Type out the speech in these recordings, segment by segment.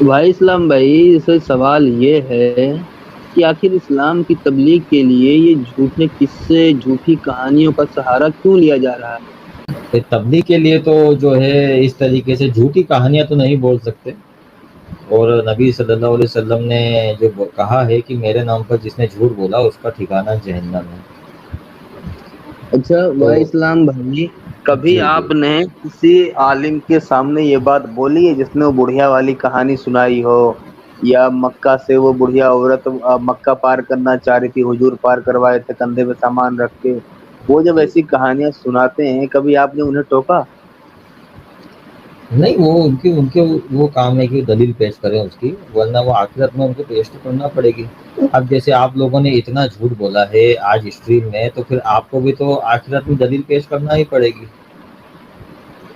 भाई इस्लाम भाई, जैसे सवाल ये है कि आखिर इस्लाम की तबलीग के लिए ये झूठे किस्से, झूठी कहानियों का सहारा क्यों लिया जा रहा है? फिर तबलीग के लिए तो जो है इस तरीके से झूठी कहानियां तो नहीं बोल सकते। और नबी सल्लल्लाहु अलैहि वसल्लम ने जो कहा है कि मेरे नाम पर जिसने झूठ बोला उसका ठिकाना जहन्नम है। अच्छा तो भाई इस्लाम भाई, कभी जी जी। आपने किसी आलिम के सामने ये बात बोली है जिसने वो बुढ़िया वाली कहानी सुनाई हो, या मक्का से वो बुढ़िया औरत मक्का पार करना चाह रही थी, हुजूर पार करवाए थे कंधे पे सामान रख के। वो जब जी ऐसी कहानियां सुनाते हैं, कभी आपने उन्हें टोका? नहीं, वो उनकी उनके वो काम है कि दलील पेश करें उसकी, वरना वो आखिरत में उनको पेश तो करना पड़ेगी। अब जैसे आप लोगों ने इतना झूठ बोला है आज स्ट्रीम में, तो फिर आपको भी तो आखिरत में दलील पेश करना ही पड़ेगी,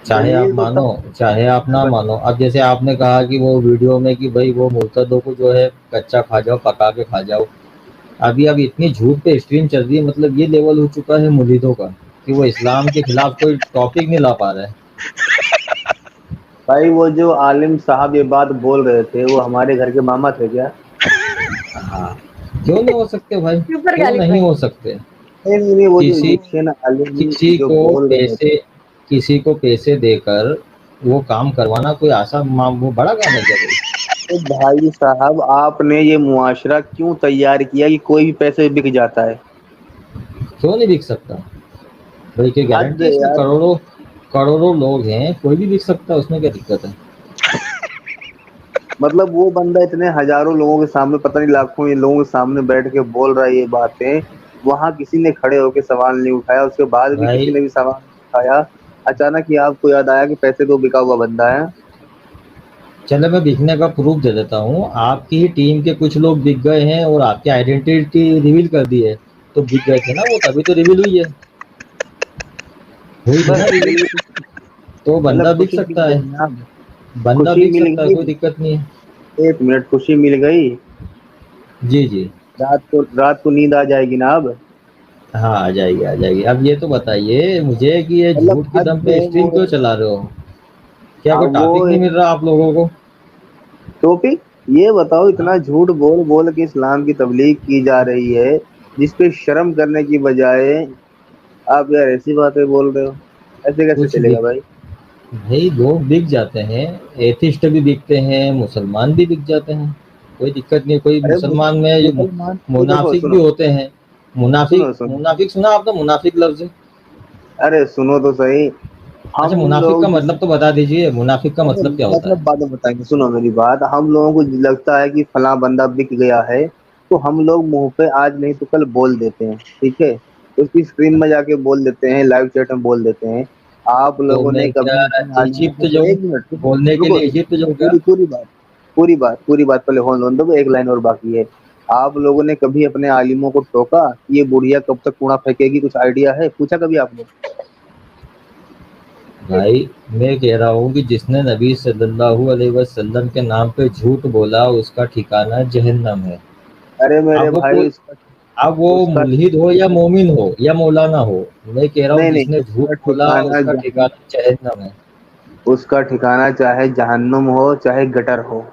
चाहे आप दलील तो मानो तब चाहे आप ना मानो। अब जैसे आपने कहा कि वो वीडियो में कि भाई वो मुर्तदों को जो है कच्चा खा जाओ, पका के खा जाओ। अभी अब इतनी झूठ पे स्ट्रीम चल रही है, मतलब ये लेवल हो चुका है मुरीदों का कि वो इस्लाम के खिलाफ कोई टॉपिक नहीं ला पा रहा है। भाई, वो जो आलिम साहब ये बात बोल रहे थे, वो हमारे घर के मामा थे क्या? हाँ, क्यों नहीं हो सकते भाई, ऊपर क्यों गाली नहीं भाई। हो सकते। नहीं नहीं नहीं, वो जो किसी मुझसे ना आलिम किसी जो को बोल रहे थे। पैसे किसी को पैसे देकर वो काम करवाना कोई आसान वो बड़ा काम है क्या कोई? तो भाई साहब, आपने ये मुआशरा क्यों तैयार किया कि कोई भी पैसे बिक जाता है? क्यों नहीं बिक सकता भाई? कोई हद गारंटी है है इसमें? यार। करोड़ों करोड़ों लोग हैं, कोई भी बिक सकता है, उसमें क्या दिक्कत है? मतलब वो बंदा इतने हजारों लोगों के सामने, पता नहीं लाखों ये लोगों के सामने बैठ के बोल रहा है ये बातें, वहां किसी ने खड़े होके सवाल नहीं उठाया, उसके बाद भी किसी भाई ने भी सवाल नहीं उठाया। अचानक ही आपको याद आया कि पैसे तो बिका हुआ बंदा है। चलो, मैं बिकने का प्रूफ दे देता हूँ। आपकी ही टीम के कुछ लोग बिक गए हैं और आपकी आइडेंटिटी रिवील कर दी है, तो बिक गए थे ना वो, तभी तो रिवील हुई है, हुई थी ना बस रिवील। मिल तो बंदा मतलब बिक खुशी मिल सकता है, गई ना? बंदा खुशी बिक मिल सकता है, कोई गई। दिक्कत नहीं है। एक मिनट, खुशी मिल गई। जी जी। रात को नींद आ जाएगी ना अब? हाँ, आ जाएगी आ जाएगी। अब ये तो बताइए मुझे कि ये मतलब झूठ के हद दम पे है स्ट्रीम वो। क्यों चला रहे हो? क्या हाँ, कोई वो टॉपिक नहीं मिल रहा आप लोगों को? टॉपिक। ये बताओ, हाँ, इतना झूठ बोल बोल के इस्लाम की तबलीग की जा रही है, जिस पे शर्म करने की बजाय आप यार ऐसी बातें बोल रहे हो। ऐसे कैसे कुछ चलेगा बिक भाई? भाई लोग बिक जाते हैं, एथिस्ट भी बिकते हैं, मुसलमान भी बिक जाते हैं, कोई दिक्कत नहीं। कोई अरे मुसलमान में जो मुसलमान तो देखो, मुनाफिक भी सुनो होते हैं। सुनो मुनाफिक सुनो। मुनाफिक सुना आपने? मुनाफिक लफ्ज? अरे सुनो तो सही। अच्छा, हम मुनाफिक का लोग जिस मतलब तो बता दीजिए, मुनाफिक का अरे मतलब क्या होता मतलब है? बाद में बताएंगे, सुनो मेरी बात। हम लोगों को लगता है कि फला बंदा बिक गया है, तो हम लोग मुंह पे आज नहीं तो कल बोल देते हैं, ठीक है? उसकी स्क्रीन में जाके बोल देते हैं, लाइव चैट में बोल देते हैं। आप तो लोगों ने मैं क्या कभी अपने आलिमों इजिप्ट को, जाऊं एक मिनट रुको बोलने के रुको लिए? रुको, इजिप्ट जाऊं क्या? पूरी पूरी बात पहले होने दो, एक लाइन और बाकी है। आप लोगों ने कभी अपने आलिमों को टोका कि ये बुढ़िया कब तक कूड़ा फेंकेगी? कुछ आइडिया है? पूछा कभी आपने? भाई मैं कह रहा हूँ कि जिसने नबी सल्लल्लाहु अलैहि वसल्लम के नाम पे झूठ बोला उसका ठिकाना जहन्नम है। अरे मेरे अब वो भाई, कोई अब वो उसका मुल्हिद हो या मोमिन हो या मौलाना हो, मैं कह रहा हूँ नहीं नहीं, जिसने झूठ उसका बोला ठिकाना उसका ठिकाना जहन्नम है। उसका ठिकाना चाहे जहन्नुम हो चाहे गटर हो।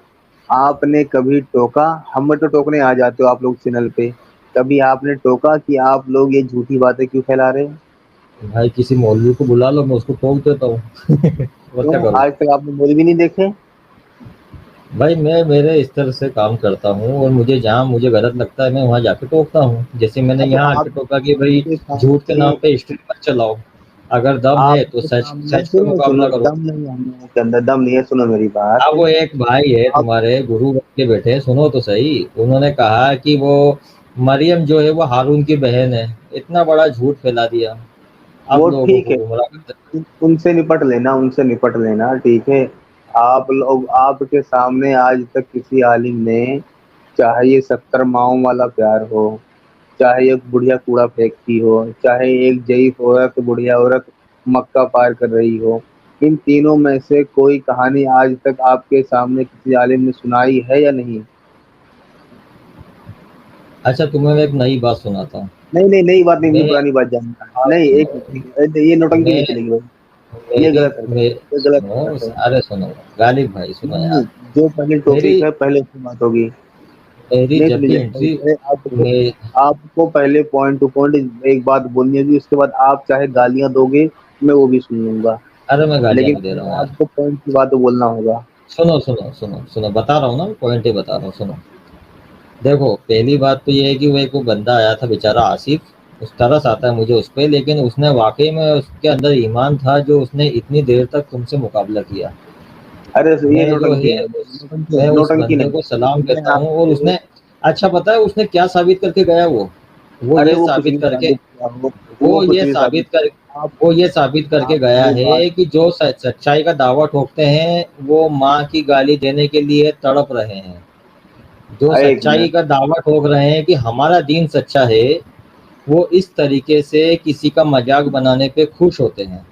आपने कभी टोका? हम तो टोकने आ जाते हो आप लोग चैनल पे। कभी आपने टोका कि आप लोग ये झूठी बातें क्यों फैला रहे हैं? भाई किसी मौलवी को बुला लो, मैं उसको टोक देता हूँ। और क्या क्यों करूँ? आज तक आपने मुझे भी नहीं देखे? भाई मैं मेरे इस तरह से काम करता हूँ, और मुझे जहाँ मुझे गलत लगता है मैं वहाँ जाके टोकता हूँ। जैसे मैंने हाँ, तो यहाँ आके टोका कि भाई आपके झूठ के सामने नाम पे स्ट्रीम मत चलाओ, अगर दम है तो आपके सच सामने सच पे सुनो मुकाबला सुनो, करो। दम नहीं है हम लोगों के अंदर, दम नहीं है, सुनो मेरी बात। अब वो एक भाई है आप तुम्हारे गुरु बन के बैठे, सुनो तो सही। उन्होंने कहा कि वो मरियम जो है वो हारून की बहन है, इतना बड़ा झूठ फैला दिया, अब वो लोगों ठीक को है, गुमराह करते। उनसे निपट लेना, उनसे निपट लेना, ठीक है? आप लोग, आपके सामने आज तक किसी आलिम ने, चाहे ये 70 माओं वाला प्यार हो, चाहे एक बुढ़िया कूड़ा फेंकती हो, चाहे एक जयीफ औरत, बुढ़िया औरत मक्का पार कर रही हो, इन तीनों में से कोई कहानी आज तक आपके सामने किसी आलिम ने सुनाई है या नहीं? अच्छा, तुम्हें मैं एक नई बात सुनाता हूँ। नहीं नहीं, नई बात नहीं, मैं पुरानी बात जानना है। आप नहीं, सुनो, एक मिनट, ये नौटंकी मैं नहीं चलेगी भाई। ये मेरी गलत मे हरकत है, ये गलत सुनो, हरकत है। अरे सुनो, गालिब भाई सुनो नहीं, यार। जो पहले मेरी टॉपिक है पहले उसकी बात होगी। मेरी नहीं जब सुनी भी जाएगी एंट्री पहले आपको। मे आपको पहले पॉइंट टू पॉइंट एक बात बोलनी होगी, उसके बाद आप चाहे गालियां दोगे मैं वो भी सुन लूंगा, अरे मैं गालियाँ लेकिन नहीं दे रहा हूँ पहले यार। आपको पॉइंट की बात बोलना होगा। सुनो, सुनो, सुनो, सुनो, बता रहा हूँ ना, पॉइंट ही बता रहा हूँ, सुनो। देखो, पहली बात तो ये है कि वो एक वो बंदा आया था बेचारा आसिफ, उस तरस आता है मुझे उस पे, लेकिन उसने वाक़ई में उसके अंदर ईमान था जो उसने इतनी देर तक तुमसे मुकाबला किया। अरे तो ये मैं जो नौटंकी है है, मैं उस नौटंकी बंदे नहीं। को सलाम मैं देता हूँ और आपको, उसने अच्छा पता है उसने क्या साबित करके गया वो? वो अरे ये वो कुछ साबित भी करके साबित किया हो, वो वो कुछ ये भी साबित साबित कर किया। वो ये साबित करके गया आपने बात, है कि जो सच्चाई का दावा ठोकते हैं वो माँ की गाली देने के लिए तड़प रहे हैं। जो एक सच्चाई मिनट। का दावा ठोक रहे हैं कि हमारा दीन सच्चा है, वो इस तरीके से किसी का मजाक बनाने पे खुश होते हैं।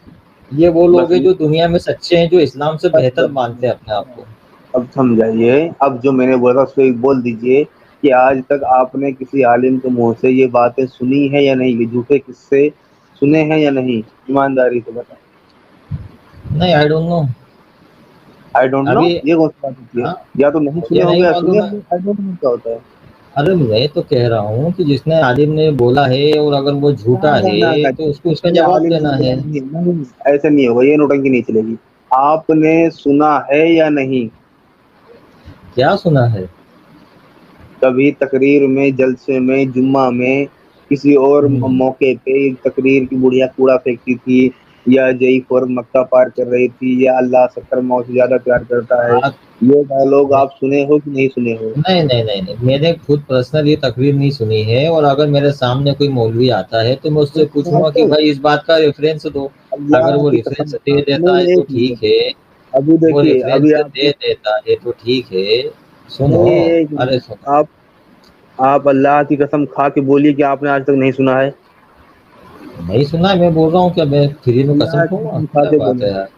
ये वो बस लोग हैं ये, जो दुनिया में सच्चे हैं, जो इस्लाम से बस बेहतर बस मानते हैं अपने आप को। अब समझाइए। अब जो मैंने बोला था उसको एक बोल दीजिए कि आज तक आपने किसी आलिम के मुंह से ये बातें सुनी है या नहीं, ये झूठे किस्से सुने हैं या नहीं, ईमानदारी से बताएं। नहीं, I don't know. I don't know, अभी ये कौन सी बात होती है? हाँ, या तो नहीं सुने मुझे नहीं होंगे या सुने मालूम है। होंगे, आई डोंट नो क्या होता है। अरे मैं तो कह रहा हूँ कि जिसने आलिम ने बोला है और अगर वो ना झूठा ना ना है ना, तो उसको उसका ये जवाब आलिम ने देना बोला है। नहीं, नहीं ऐसा नहीं होगा, ये नौटंकी नहीं चलेगी। आपने सुना है या नहीं, क्या सुना है? कभी तकरीर में, जलसे में, जुम्मा में, किसी और मौके पे तकरीर की बुढ़िया कूड़ा फेंकती थी, या जई फौरन मक्का पार कर रही थी, या अल्लाह 70 मौ से ज्यादा प्यार करता है, आप ये डायलॉग आप सुने हो कि नहीं सुने हो? नहीं, नहीं, नहीं, नहीं, मैंने खुद पर्सनल ये तकरीर नहीं सुनी है और अगर मेरे सामने कोई मौलवी आता है तो मैं उससे पूछूंगा कि तो भाई इस बात का रेफरेंस दो। अगर अल्लाह वो की रेफरेंस कसम, दे देता है आपने तो एक ठीक मिनट, है। अभी वो देखिए, रेफरेंस अभी दे आपको, देता है तो ठीक है। सुनो, नहीं एक अरे मिनट, सुनो, आप अल्लाह की कसम खा के बोलिए कि आपने आज तक नहीं सुना है। नहीं सुना है, मैं बोल रहा हूँ क्या मैं फ्री में कसम अल्लाह की खाऊंगा? कसम खा क्या के बात बोलो, है यार।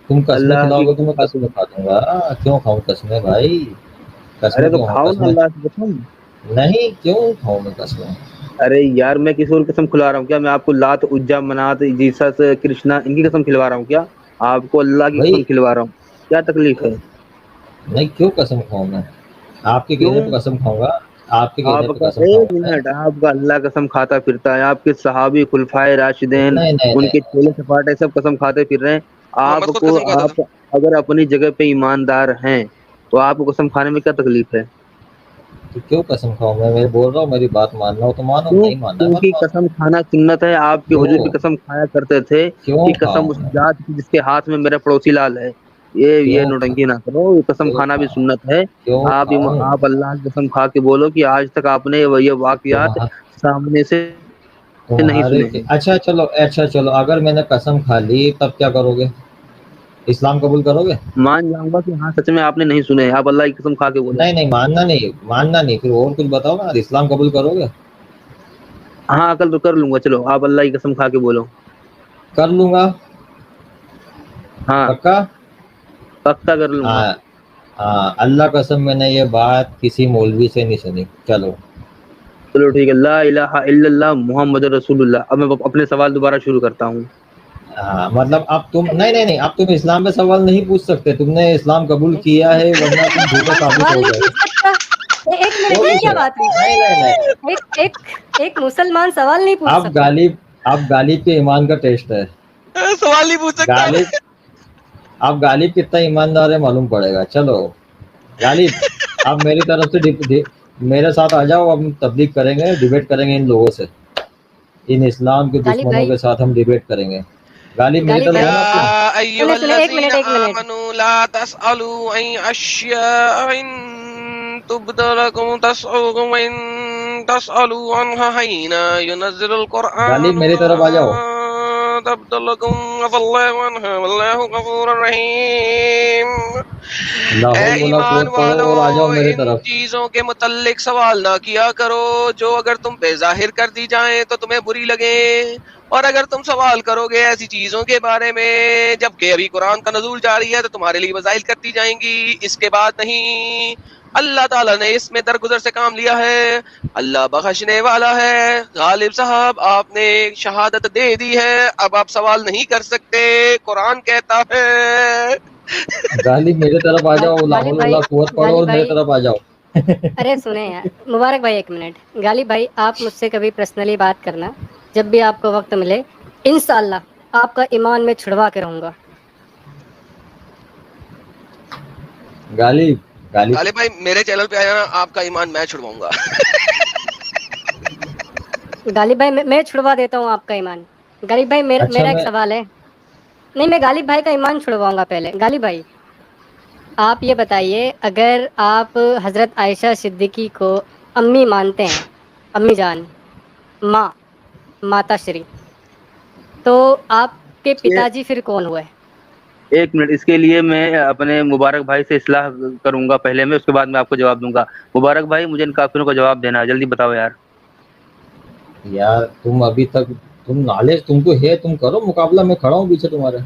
तुम कसमें अल्लाह की खिलाओगे तो कसम मैं खा के कसमें बोलो। खा दूंगा। क्यों खाऊं कसमें भाई? अरे कसमें तो क्यों खाऊं खाओ ना कसमें? अल्लाह की कसम। नहीं, क्यों खाऊं मैं कसमें? अरे यार, मैं किसी और की कसम खिला रहा हूँ क्या? मैं आपको लात, उज्जा, मनात, जीसस, कृष्णा, इनकी कसम खिलवा रहा हूँ क्या? आपको अल्लाह की कसम भाई खिलवा रहा हूँ, क्या तकलीफ है? नहीं, क्यों कसम खाऊं मैं? आपके कहने पे क्यों? कसम खाऊंगा। आपके कहने पे आपका, कसम एक खाऊंगा मैं। मिनट, आपका अल्लाह कसम खाता फिरता है, आपके सहाबी खुलफाए राशिदैन, नहीं, नहीं, नहीं, उनके चेले सपाटे सब कसम खाते फिर रहे हैं। मोहम्मद खुद आपको, कसम खाता था। आप अगर अपनी जगह पे ईमानदार हैं तो आपको कसम खाने में क्या तकलीफ है? तो क्यों कसम खाऊं मैं बोल रहा हूँ मेरी बात मानना हो तो मानो, क्यों? नहीं मानना है मत क्योंकि मानो। कसम खाना सुन्नत है, आपके हुजूर भी क्यों? कसम खाया करते थे क्यों कि कसम खाऊं उस मैं? जात की जिसके हाथ में मेरा पड़ोसी लाल है। ये क्यों खा नौटंकी ना करो, ये कसम क्यों खाना भी खाऊं? सुन्नत है। क्यों खाऊं? आप अल्लाह की कसम खा के बोलो कि आज तक आपने ये वाकयात तुम्हारा सामने से नहीं तुम्हारे सुने के हैं। अच्छा चलो, अगर मैंने कसम खा ली तब क्या करोगे? इस्लाम कबूल करोगे? मान जाऊंगा कि हाँ सच में आपने नहीं सुने हैं, आप अल्लाह की कसम खा के बोलो। नहीं, नहीं, मानना नहीं, फिर और कुछ बताओ ना, इस्लाम कबूल करोगे? हाँ, अकल तो कर लूंगा, चलो आप अल्लाह की कसम खा के बोलो। कर लूंगा। हाँ, पक्का? पक्का कर लूंगा। हाँ, हाँ, अल्लाह कसम मैंने ये बात किसी मौलवी से नहीं सुनी। चलो। चलो ठीक है, ला इलाहा इल्लल्लाह मुहम्मद रसूलुल्लाह। अब मैं अपने सवाल दोबारा शुरू करता हूँ। हाँ, मतलब अब तुम नहीं, नहीं, नहीं, अब तुम इस्लाम पे सवाल नहीं पूछ सकते, तुमने इस्लाम कबूल किया है वरना तुम एक झूठे मुसलमान साबित सवाल हो नहीं गए। पूछ सकता? एक मिनट, क्यों ये नहीं क्या सर? बात हुई? नहीं, नहीं, नहीं। एक एक एक मुसलमान सवाल नहीं पूछ अब सकता? गालिब अब गालिब के ईमान का टेस्ट है। सवाल नहीं पूछ सकता है। गालिब अब गालिब कितना ईमानदार है मालूम पड़ेगा। चलो गालिब, अब मेरी तरफ से मेरे साथ आ जाओ, अब हम तबलीग करेंगे, डिबेट करेंगे इन लोगों से। इन इस्लाम के गालिब दुश्मनों भाई, के साथ हम डिबेट करेंगे। गालिब मेरी गालिब तरफ भाई, है ना तुम? या सुने सुने, एक अय्युहल्लज़ीना मिनट एक मिनट। आमनू ला तसअलू अन अश्याइन तुबदलकुम तसअलुकुम व इन तसअलू अन्हा हिना युनज़्ज़िलुल गालिब कुरआन मेरी मा तरफ आ जाओ। तबदलकुम अफ़ल्लाहु अन्हा वल्लाहु गफूरुर रहीम। लाहौल ए वाला ईमान कोट पढ़ो वालो, और आ जाओ मेरी इन तरफ। चीजों के मुतल्लिक सवाल ना किया करो जो अगर तुम पे जाहिर कर दी जाएं तो तुम्हें बुरी लगे, और अगर तुम सवाल करोगे ऐसी चीजों के बारे में जबकि अभी कुरान का नजूल जारी है तो तुम्हारे लिए वज़ाइल कर दी जाएंगी, इसके बाद नहीं। अल्लाह ताला ने इसमें दरगुजर से काम लिया है, अल्लाह बख्शने वाला है। गालिब साहब आपने शहादत दे दी है, अब आप सवाल नहीं कर सकते, कुरान कहता है। गालिब मेरे तरफ आ जाओ, गालिब लाहौल भाई, वाला कुवत पढ़ो और मेरे भाई, तरफ आ जाओ। अरे सुने यार, मुबारक भाई एक मिनट। गालिब भाई आप मुझसे कभी पर्सनली बात करना, जब भी आपको वक्त मिले, इंशाअल्लाह आपका ईमान में छुड़वा के रहूंगा। गालिब गालिब गालिब भाई मेरे चैनल पे आया ना, आपका ईमान मैं छुड़वाऊंगा। गालिब भाई मैं छुड़वा देता हूँ आपका ईमान। गालिब भाई अच्छा मेरा एक मैं सवाल है। नहीं, मैं गालिब भाई का ईमान छुड़वाऊंगा पहले। गालिब भाई आप ये बताइए, अगर आप हजरत आयशा सिद्दीकी को अम्मी मानते हैं, अम्मी जान, माँ, माता श्री, तो आपके ये पिताजी फिर कौन हुए? एक मिनट, इसके लिए मैं अपने मुबारक भाई से इस्लाह करूंगा पहले में, उसके बाद मैं आपको जवाब दूंगा। मुबारक भाई मुझे इन काफिरों का जवाब देना है, जल्दी बताओ यार। यार तुम अभी तक तुम नॉलेज तुमको है, तुम करो मुकाबला, मैं खड़ा हूँ पीछे तुम्हारे।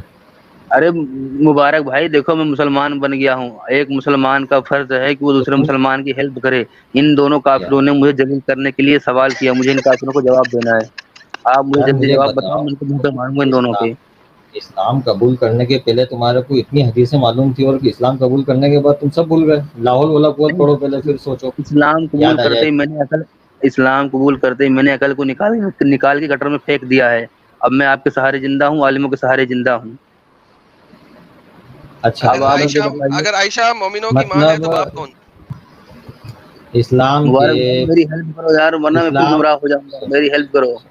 अरे मुबारक भाई देखो, मैं मुसलमान बन गया हूँ। एक मुसलमान का फर्ज है कि वो तो दूसरे तुम मुसलमान की हेल्प करे। इन दोनों काफिरों यार ने मुझे जलील करने के लिए सवाल किया, मुझे इन काफिरों को जवाब देना है। आप मुझे यार जल्दी मुझे जवाब बताओ, बताओ, मैं इनको मुंह पे मारूंगा इन दोनों इस्लाम के। इस्लाम कबूल करने के पहले तुम्हारे को इतनी हदीसें मालूम थी, और इस्लाम कबूल करने के बाद तुम सब भूल गए। लाहौल वाला कुवत नहीं, पढ़ो पहले, फिर सोचो, इस्लाम कबूल याद आ करते ही जाएगा। मैंने अकल इस्लाम कबूल करते ही मैंने अकल को निकाल के गटर में फेंक दिया है। अब मैं आपके सहारे जिंदा हूँ, आलिमों के सहारे जिंदा हूँ। अच्छा अब आप मुझे आयशा, बताइए। अगर आयशा मोमिनों की माँ है मतलब तो बाप कौन? इस्लाम के मुबारक भाई मेरी हेल्प करो यार, वरना मैं खुद इस्लाम गुमराह हो जाऊंगा, मेरी हेल्प करो।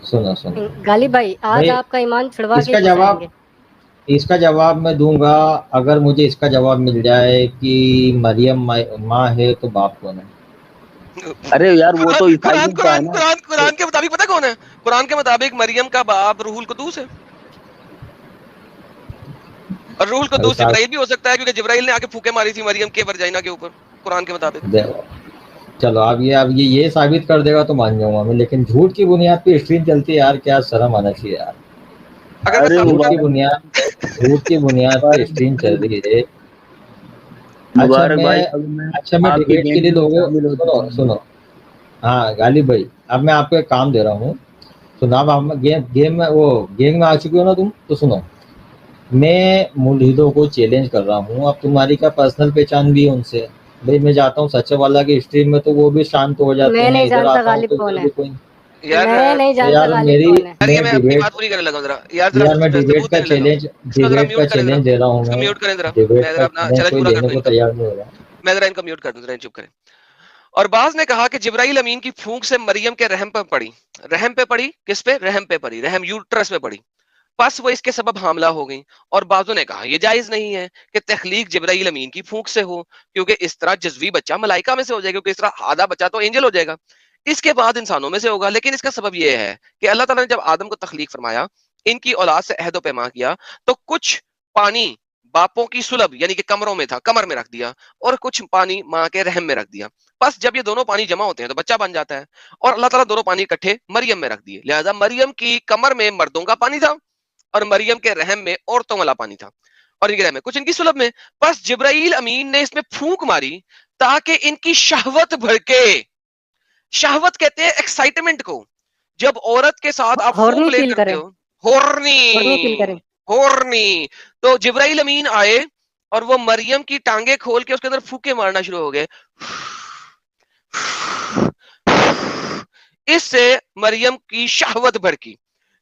सुनो सुनो गालिब भाई आज भाई, आपका ईमान छुड़वा के इसका खुश जवाब रहेंगे। इसका जवाब मैं दूंगा। अगर मुझे इसका जवाब मिल जाए कि मरियम माँ है, तो बाप कौन है? अरे यार वो कुरान तो कुरान ईसाइयों का है कुरान ना। कुरान कुरान के मुताबिक पता कौन है? कुरान के मुताबिक मरियम का बाप रूहुल कुदूस है, और रूहुल भाई कुदूस साहब, जिब्राइल भी हो सकता है, क्योंकि जिब्राइल ने आके फूके मारी थी मरियम के वर्जाइना के ऊपर, कुरान के मुताबिक। देखो, चलो अब ये साबित कर देगा तो मान जाऊंगा मैं, लेकिन झूठ की बुनियाद पे स्ट्रीम चलती है यार, क्या शर्म आना चाहिए यार। अगर मैं अरे साबित करूं, झूठ की बुनियाद पे मुबारक स्ट्रीम चल भाई, रही है। अच्छा मुबारक मैं भाई अब मैं अच्छा मैं आपकी डिबेट के गैंग लिए में लोगों, शामिल हो चुका सुनो हूँ। सुनो, हाँ गालिब भाई, अब मैं आपको एक काम दे रहा हूँ। सुनो, अब आप गेम में आ चुके हो ना तुम, तो सुनो, मैं मुल्हिदों को चैलेंज कर रहा हूँ। अब तुम्हारी क्या पर्सनल पहचान भी है उनसे? भाई मैं जाता हूँ सच्चे वाला की स्ट्रीम में, तो वो भी शांत हो जाते मैं हैं, नहीं इधर जानता आता हूँ गालिब तो कौन इधर है। भी कोई। यार मैं नहीं तो जानता यार गालिब मेरी कौन है। यार ये मैं मैं अपनी डिबेट बात पूरी करने लगा हूं जरा, यार जरा यार मैं डिबेट सबूत का देने लगा हूं। चैलेंज इसको जरा डिबेट का म्यूट करें जरा, चैलेंज दे रहा हूँ इसको मैं। म्यूट करें जरा, डिबेट मैं जरा का अपना चैलेंज चैलेंज कोई पूरा कर लेने दूं को इनका। तैयार नहीं हो रहा। मैं जरा इनको म्यूट कर दूं, जरा चुप करें। और बाज ने कहा कि जिब्राइल अमीन की फूंक से मरियम के रहम पे पड़ी। रहम पे पड़ी, किस पे? रहम पे पड़ी, रहम यूट्रस पे पड़ी। बस वो इसके सबब हामला हो गई। और बाजों ने कहा यह जायज नहीं है कि तखलीक जिब्राइल अमीन की फूंक से हो, क्योंकि इस तरह जज्वी बच्चा मलाइका में से हो जाएगा, क्योंकि इस तरह आधा बच्चा तो एंजल हो जाएगा, इसके बाद इंसानों में से होगा। लेकिन इसका सबब यह है कि अल्लाह ताला ने जब आदम को तखलीक फरमाया, इनकी औलाद से अहद व पैमा किया, तो कुछ पानी बापों की सुलभ यानी कि कमरों में था, कमर में रख दिया, और कुछ पानी माँ के रहम में रख दिया। बस जब ये दोनों पानी जमा होते हैं तो बच्चा बन जाता है। और अल्लाह ताला दोनों पानी इकट्ठे मरियम में रख दिए, लिहाजा मरियम की कमर में मर्दों का पानी था, और मरियम के रहम में औरतों वाला पानी था, और इनके रहम में कुछ इनकी सुलभ में। बस जिब्राइल अमीन ने इसमें फूंक मारी ताकि इनकी शहवत भड़के। शहवत कहते हैं एक्साइटमेंट को, जब औरत के साथ आप फोर हॉर्नी प्ले फील करते करें, हो। हॉर्नी, हॉर्नी फील करें। हॉर्नी। तो जिब्राइल अमीन आए और वो मरियम की टांगे खोल के उसके अंदर फूके मारना शुरू हो गए। इससे मरियम की शहवत भड़की,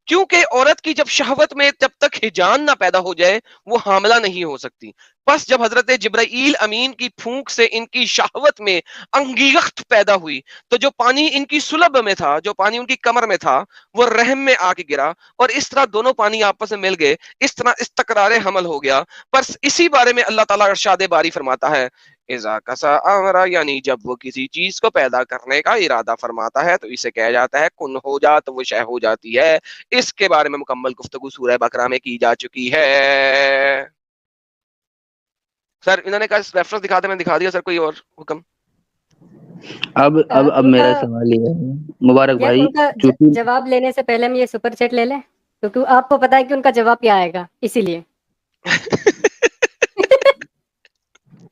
क्योंकि औरत की जब शहवत में जब तक हिजान ना पैदा हो जाए वो हामला नहीं हो सकती। बस जब हजरत जिब्राईल अमीन की फूंक से इनकी शहवत में अंगीख्त पैदा हुई, तो जो पानी इनकी सुलभ में था, जो पानी उनकी कमर में था, वो रहम में आके गिरा, और इस तरह दोनों पानी आपस में मिल गए। इस तरह इस्तकरार हमल हो गया। पर इसी बारे में अल्लाह ताला इरशाद बारी फरमाता है, इज़ा कसा अमरा, यानी जब वो किसी चीज को पैदा करने का इरादा फरमाता है तो इसे कहा जाता है कुन हो जा, तो वो शय हो जाती है। इसके बारे में मुकम्मल गुफ्तगू सूरह बकरा में की जा चुकी है। सर इन्होंने कहा रेफरेंस दिखाते, मैंने दिखा दिया सर, कोई और हुक्म? अब उनका मेरा सवाल ये है, मुबारक यार, भाई, उनका चूंकि जवाब लेने से पहले हम ये सुपर चैट ले लें, क्योंकि आपको पता है कि उनका जवाब क्या आएगा, इसीलिए।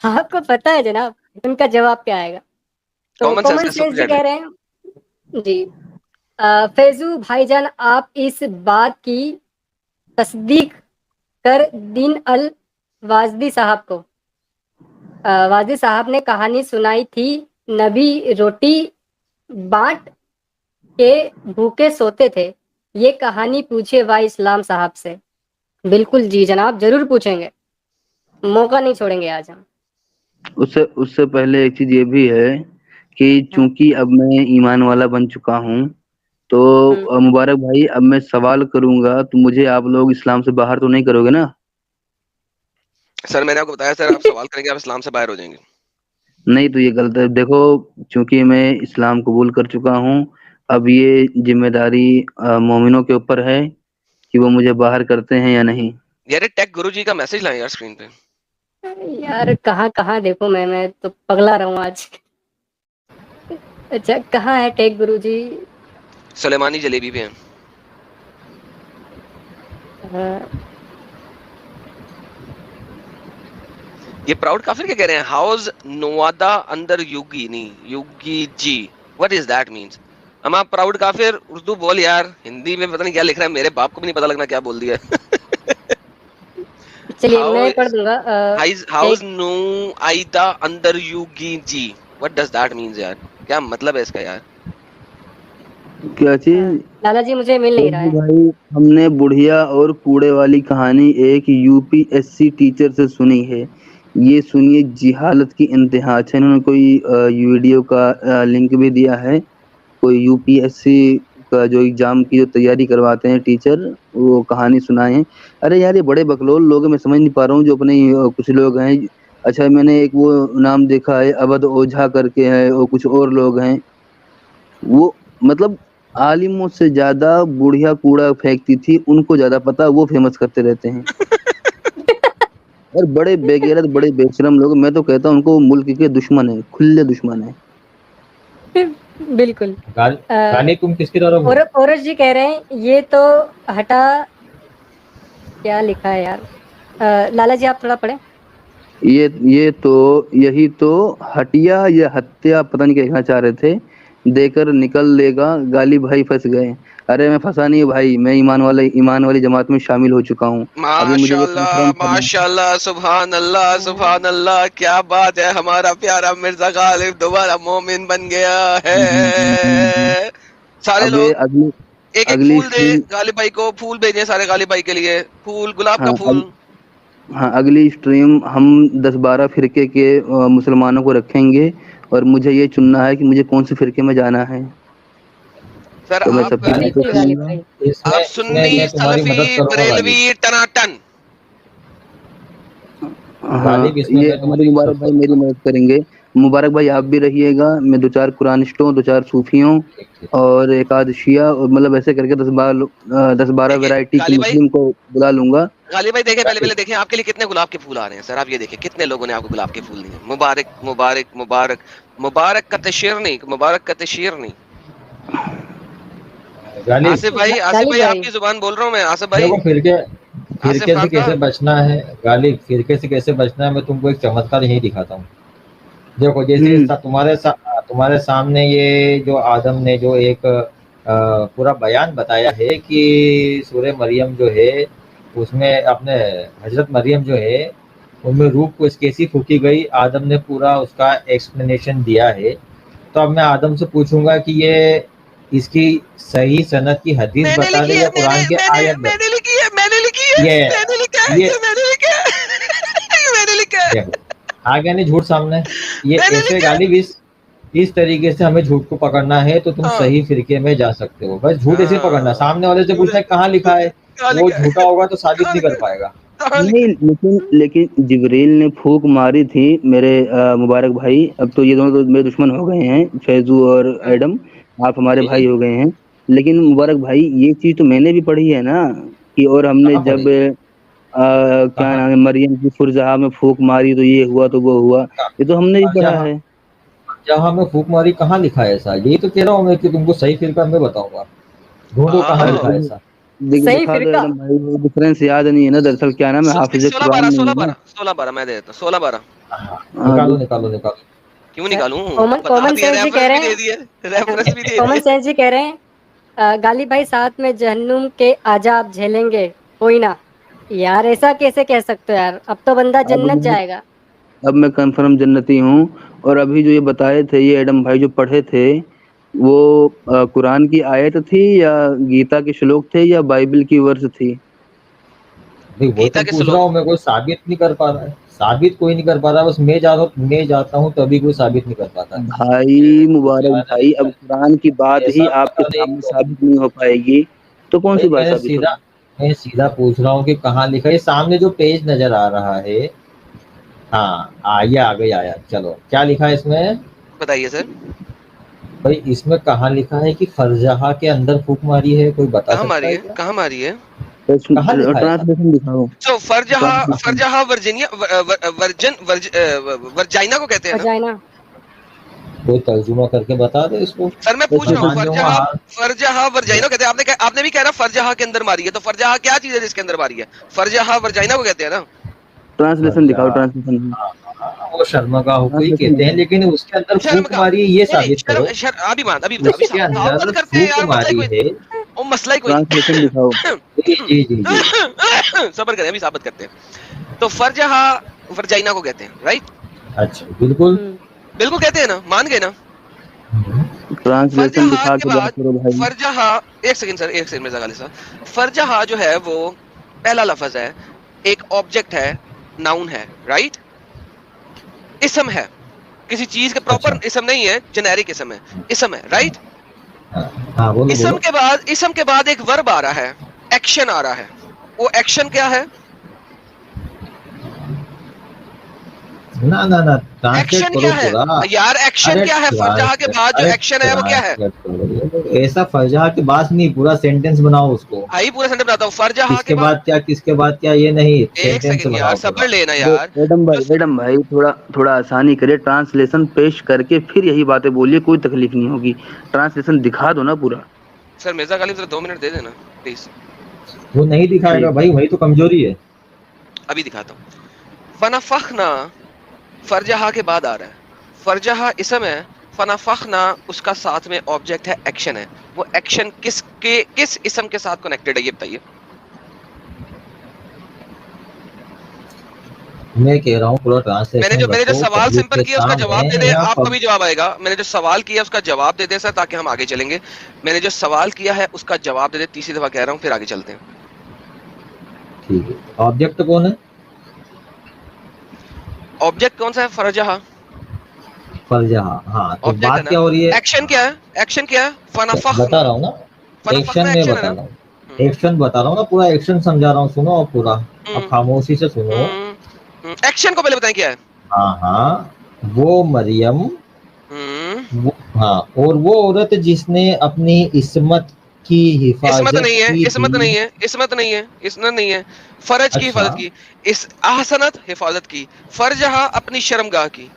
आपको पता है जनाब उनका जवाब क्या आएगा? तो कॉमन सेंस कॉमन का सेंस जी सुप्रीडेंट कह रहे हैं जी। फैजू भाईजान, आप इस बात की तस्दीक कर दीन अल वाजदी साहब को। वाजदी साहब ने कहानी सुनाई थी, नबी रोटी बांट के भूखे सोते थे। ये कहानी पूछे वाई इस्लाम साहब से। बिल्कुल जी जनाब, जरूर पूछेंगे, मौका नहीं छोड़ेंगे आज हम। उससे उससे पहले एक चीज ये भी है कि चूंकि अब मैं ईमान वाला बन चुका हूँ, तो मुबारक भाई अब मैं सवाल करूंगा तो मुझे आप लोग इस्लाम से बाहर तो नहीं करोगे ना? सर मैंने आपको बताया सर, आप सवाल करेंगे आप इस्लाम से बाहर हो जाएंगे। नहीं तो ये गलत है। देखो, चूंकि मैं इस्लाम कबूल कर चुका हूँ, अब ये जिम्मेदारी मोमिनों के ऊपर है कि वो मुझे बाहर करते हैं या नहीं। यार ये टेक गुरुजी का मैसेज लाएं यार स्क्रीन पे। यार कहाँ कहाँ देखो, मैं तो पगला रहा हूँ आज। अच्छा कहाँ है टेक गुरुजी? सुलेमानी जलेबी पे हैं। हाँ, ये प्राउड काफिर क्या कह रहे हैं? हाउस नोवादा अंदर युगी नहीं युगी जी, व्हाट इज दैट मींस? हम आप प्राउड काफिर उर्दू बोल यार, हिंदी में पता नहीं क्या लिख रहा है, मेरे बाप को भी नहीं पता लगना क्या बोल दिया। चलिए मैं पढ़ दूंगा। हाउस नो आइदा अंदर युगी जी, व्हाट डज दैट मींस यार? क्या मतलब है इसका यार? क्या चीज? लाला जी मुझे मिल नहीं रहा है। भाई हमने बुढ़िया और कूड़े वाली कहानी एक यूपीएससी टीचर से सुनी है। ये सुनिए जिहालत की इंतहा। अच्छा, इन्होंने कोई वीडियो का लिंक भी दिया है। कोई यूपीएससी का जो एग्जाम की जो तैयारी करवाते हैं टीचर, वो कहानी सुनाए हैं। अरे यार ये बड़े बकलोल लोग हैं, मैं समझ नहीं पा रहा हूँ जो अपने कुछ लोग हैं। अच्छा मैंने एक वो नाम देखा है अवध ओझा करके है, और कुछ और लोग हैं। वो मतलब आलिमों से ज्यादा बुढ़िया कूड़ा फेंकती थी, उनको ज्यादा पता, वो फेमस करते रहते हैं। और बड़े बेगैरत बड़े बेशरम लोग, मैं तो कहता हूँ उनको मुल्क के दुश्मन है, खुले दुश्मन है। बिल्कुल। गाली तुम किसकी तरफ हो? औरत जी कह रहे हैं ये तो हटा, क्या लिखा है यार? लाला जी आप थोड़ा पढ़े। ये तो यही तो हटिया या हत्या पता नहीं क्या कहना चाह रहे थे, देकर निकल लेगा गाली भाई फंस गए। अरे मैं फंसा नहीं भाई, मैं ईमान वाली जमात में शामिल हो चुका हूँ। अभी मुझे माशाल्लाह माशाल्लाह, सुभान अल्लाह सुभान अल्लाह, क्या बात है, हमारा प्यारा मिर्जा गालिब दोबारा मोमिन बन गया है। सारे लोग एक एक फूल दे गालिब भाई को, फूल भेजे सारे गालिब भाई के लिए, फूल, गुलाब का फूल। हाँ, अगली स्ट्रीम हम 10-12 फिरके के मुसलमानों को रखेंगे, और मुझे ये चुनना है कि मुझे कौन से फिरके में जाना है। सर तो मैं आप सुन्नी सलफी बरेलवी टनाटन। हाँ, ये हमारे मुबारक भाई मेरी मदद करेंगे। मुबारक भाई आप भी रहिएगा, मैं 2-4 कुरानिस्टों, 2-4 सूफियों और एक आध शिया, और मतलब ऐसे करके 10-12 वैरायटी की मुस्लिम को बुला लूंगा। गाली भाई देखें, पहले देखें आपके लिए कितने गुलाब के फूल आ रहे हैं सर। आप ये देखें कितने लोगों ने आपको गुलाब के फूल दिए। मुबारक मुबारक मुबारक मुबारक का तशरीर नहीं, मुबारक का तशरीर नहीं। आसिफ भाई आपकी जुबान बोल रहा हूँ मैं। आसिफ भाई फिरके से कैसे बचना है गाली, फिरके से कैसे बचना है, मैं तुमको एक चमत्कार यही दिखाता हूँ। देखो जैसे तुम्हारे सामने ये जो आदम ने जो एक पूरा बयान बताया है कि सूरह मरियम जो है उसमें अपने हजरत मरियम जो है उनमें रूह को कैसी फूकी गई, आदम ने पूरा उसका एक्सप्लेनेशन दिया है। तो अब मैं आदम से पूछूंगा कि ये इसकी सही सनद की हदीस बता दे या कुरान की आयत? मैंने लिखा है। आ गया नहीं झूठ सामने। ये ऐसे गालिब इस तरीके से हमें झूठ को पकड़ना है तो तुम सही फिरके में जा सकते हो। बस झूठ ऐसे पकड़ना, सामने वाले से पूछना कहाँ लिखा है, वो झूठा होगा तो साबित नहीं कर पाएगा। नहीं, लेकिन जिब्रील ने फूक मारी थी मेरे मुबारक भाई। अब तो ये दोनों तो मेरे दुश्मन हो गए हैं, फैजू और एडम, आप हमारे भाई हो गए हैं। लेकिन मुबारक भाई ये चीज तो मैंने भी पढ़ी है ना, कि और हमने जब क्या नाम है मरियम की फुरजहा में फूक मारी तो ये हुआ तो वो हुआ, ये तो हमने भी पढ़ा है। जहाँ में फूक मारी कहाँ लिखा है ऐसा? यही तो कह रहा हूँ मैं कि तुमको सही फिरका मैं बताऊंगा, ढूंढो कहाँ लिखा है ऐसा। सही दिखा दो फिरका। एडम भाई, वो डिफरेंस याद नहीं है ना दरअसल, क्या नाम है, हाफिज 16 कुरान 12 नहीं 16 है ना। 12 16 12 मैं दे देता हूँ 16 12। हाँ, हाँ, निकालो निकालो निकालो। क्यों निकालूं? कॉमन बता कॉमन दिया, सेंस जी कह रेफरेंस रहे भी दे हैं, दिए, रेफरेंस भी दे कॉमन दिए। सेंस जी कह रहे हैं गालिब भाई साथ में जहन्नुम के आजाब झेलेंगे कोई ना। यार ऐसा कैसे कह सकते हो यार, अब तो बंदा जन्नत जाएगा। अब मैं कंफर्म जन्नती हूँ। और अभी जो ये बताए थे ये एडम भाई जो पढ़े थे, वो कुरान की आयत थी या गीता के श्लोक थे या बाइबल की वर्स थी? भाई वो गीता तो के पूछ रहा श्लोक। हूँ मैं, कोई साबित नहीं कर पा रहा है, साबित कोई नहीं कर पा रहा, बस मैं जाता हूँ तभी कोई साबित नहीं कर पाता है। भाई मुबारक क्या भाई, अब कुरान की बात ही ऐसा आपके पता नहीं सामने क्यों। साबित नहीं हो पाएगी तो कौन सी भाई बात साबित होगी? मैं सीधा पूछ रहा हूँ कि कहाँ लिखा है, सामने जो पेज नजर आ रहा है। हाँ आइए आ गई आया, चलो क्या लिखा है इसमें? बताइए सर। भाई इसमें कहाँ लिखा है कि फरजहा के अंदर फूक मारी है, कोई बता कहाँ सकता मारी है है, क्या? कहाँ मारी है? कहाँ लिखा है ऐसा? ट्रांसलेशन दिखाओ। तो फरजहा, ट्रांसलेशन। फरजहा वर्जिनिया वर्जाइना को कहते हैं ना? वजाइना। कोई तर्जुमा करके बता दे इसको। सर मैं पूछ मैं रहा हूँ, मान जाऊंगा फरजहा, हाँ। फरजहा वर्जाइना कहते हैं, आपने भी कह रहा फरजहा के अंदर मारी है, तो फरजहा क्या चीज है जिसके अंदर मारी है? फरजहा वर्जाइना को कहते हैं ना? ट्रांसलेशन दिखाओ, फरजहा, ट्रांसलेशन। वो शर्मा का हुक्म ही ट्रांसलेशन कहते हैं, दिखाओ। लेकिन उसके अंदर शर्म फूक का मारी है ये नहीं नहीं, साबित करो। अभी मान, अभी उसके साबित अंदर करते हैं फूक यार, मसला ही मारी कोई है। ओ मसला ही कोई ट्रांसलेशन दिखाओ। जी जी जी जी। नहीं। सबर करें, अभी साबित करते हैं। तो फरजहा वर्जाइना को कहते हैं, राइट? अच्छा बिल्कुल। बिल्कुल कहते हैं ना, मान गए ना? ट्रांसलेशन फरजहा दिखा के के बात बाद, करो भाई। फरजहा, एक सेकंड सर, एक सेकंड मिर्जा गालिब साहब। फरजहा जो है वो पहला लफ्ज है, एक ऑब्जेक्ट है, नाउन है, राइट? इसम है, किसी चीज का प्रॉपर अच्छा इसम नहीं है, जेनेरिक इसम है, इसम है, राइट? हाँ बोलो बोलो। इसम के बाद एक वर्ब आ रहा है, एक्शन आ रहा है। वो एक्शन क्या है? ना ना ना ट्रांसलेट एक्शन करो क्या है पूरा। यार? एक्शन अरे क्या है? फरजहा के बाद जो अरे एक्शन है वो क्या है? ट्रांसलेट करो, ऐसा फरजहा के बाद नहीं, पूरा सेंटेंस बनाओ उसको। भाई पूरा सेंटेंस बताता हूँ, फरजहा के किसके बाद। बाद क्या, किसके बाद क्या, ये नहीं, एक सेंटेंस सेकंड यार, बनाओ सबर पूरा। लेना अरे यार। जो एडम भाई थोड़ा थोड़ा आसानी करे, ट्रांसलेशन पेश करके फिर यही बातें बोलिए, कोई तकलीफ नहीं होगी। ट्रांसलेशन दिखा दो ना पूरा। सर मिर्जा गालिब जरा 2 मिनट दे देना प्लीज। वो नहीं दिखाएगा ठीक। भाई, वही तो कमजोरी है। अभी दिखाता हूँ। फनाफखना फरजहा के बाद आ रहा है, फरजहा इसम है, फनाफखना उसका साथ में ऑब्जेक्ट है, एक्शन है। वो एक्शन किस इसम के साथ कनेक्टेड है ये बताइए? मैं कह रहा हूँ पूरा ट्रांसलेशन मैंने जो रखो सवाल पब्लिक सिंपल के किया उसका जवाब दे सामने दे, या आपका भी जवाब आएगा। मैंने जो सवाल किया उसका जवाब दे दे सर, ताकि हम आगे चलेंगे। मैंने जो सवाल किया है उसका जवाब दे दे, तीसरी दफा कह रहा हूँ, फिर आगे चलते हैं। ठीक है। ऑब्जेक्ट कौन है? ऑब्जेक्ट कौन सा है? फरजहा फरजहा। हाँ तो ऑब्जेक्ट है बात ना। क्या हो रही है? एक्शन क्या है? एक्शन क्या है? बता फनाफखना। रहा हूँ ना, एक्शन फनाफखना में एक्शन है बता ना। रहा हूँ, एक्शन बता रहा हूँ ना, पूरा एक्शन समझा रहा हूँ, सुनो अब पूरा। अब खामोशी से सुनो। एक्शन को पहले बताएं क्या है? हाँ हाँ, वो मरियम, हाँ, और वो औरत जिसने अपनी इस्मत की इसमत हिफाजत नहीं है, की इसमत थी। नहीं है, इसमत नहीं है, इसमत नहीं है। फर्ज की अच्छा हिफाजत की, इस आहसनत हिफाजत की, फर्जहा अपनी शर्मगाह की,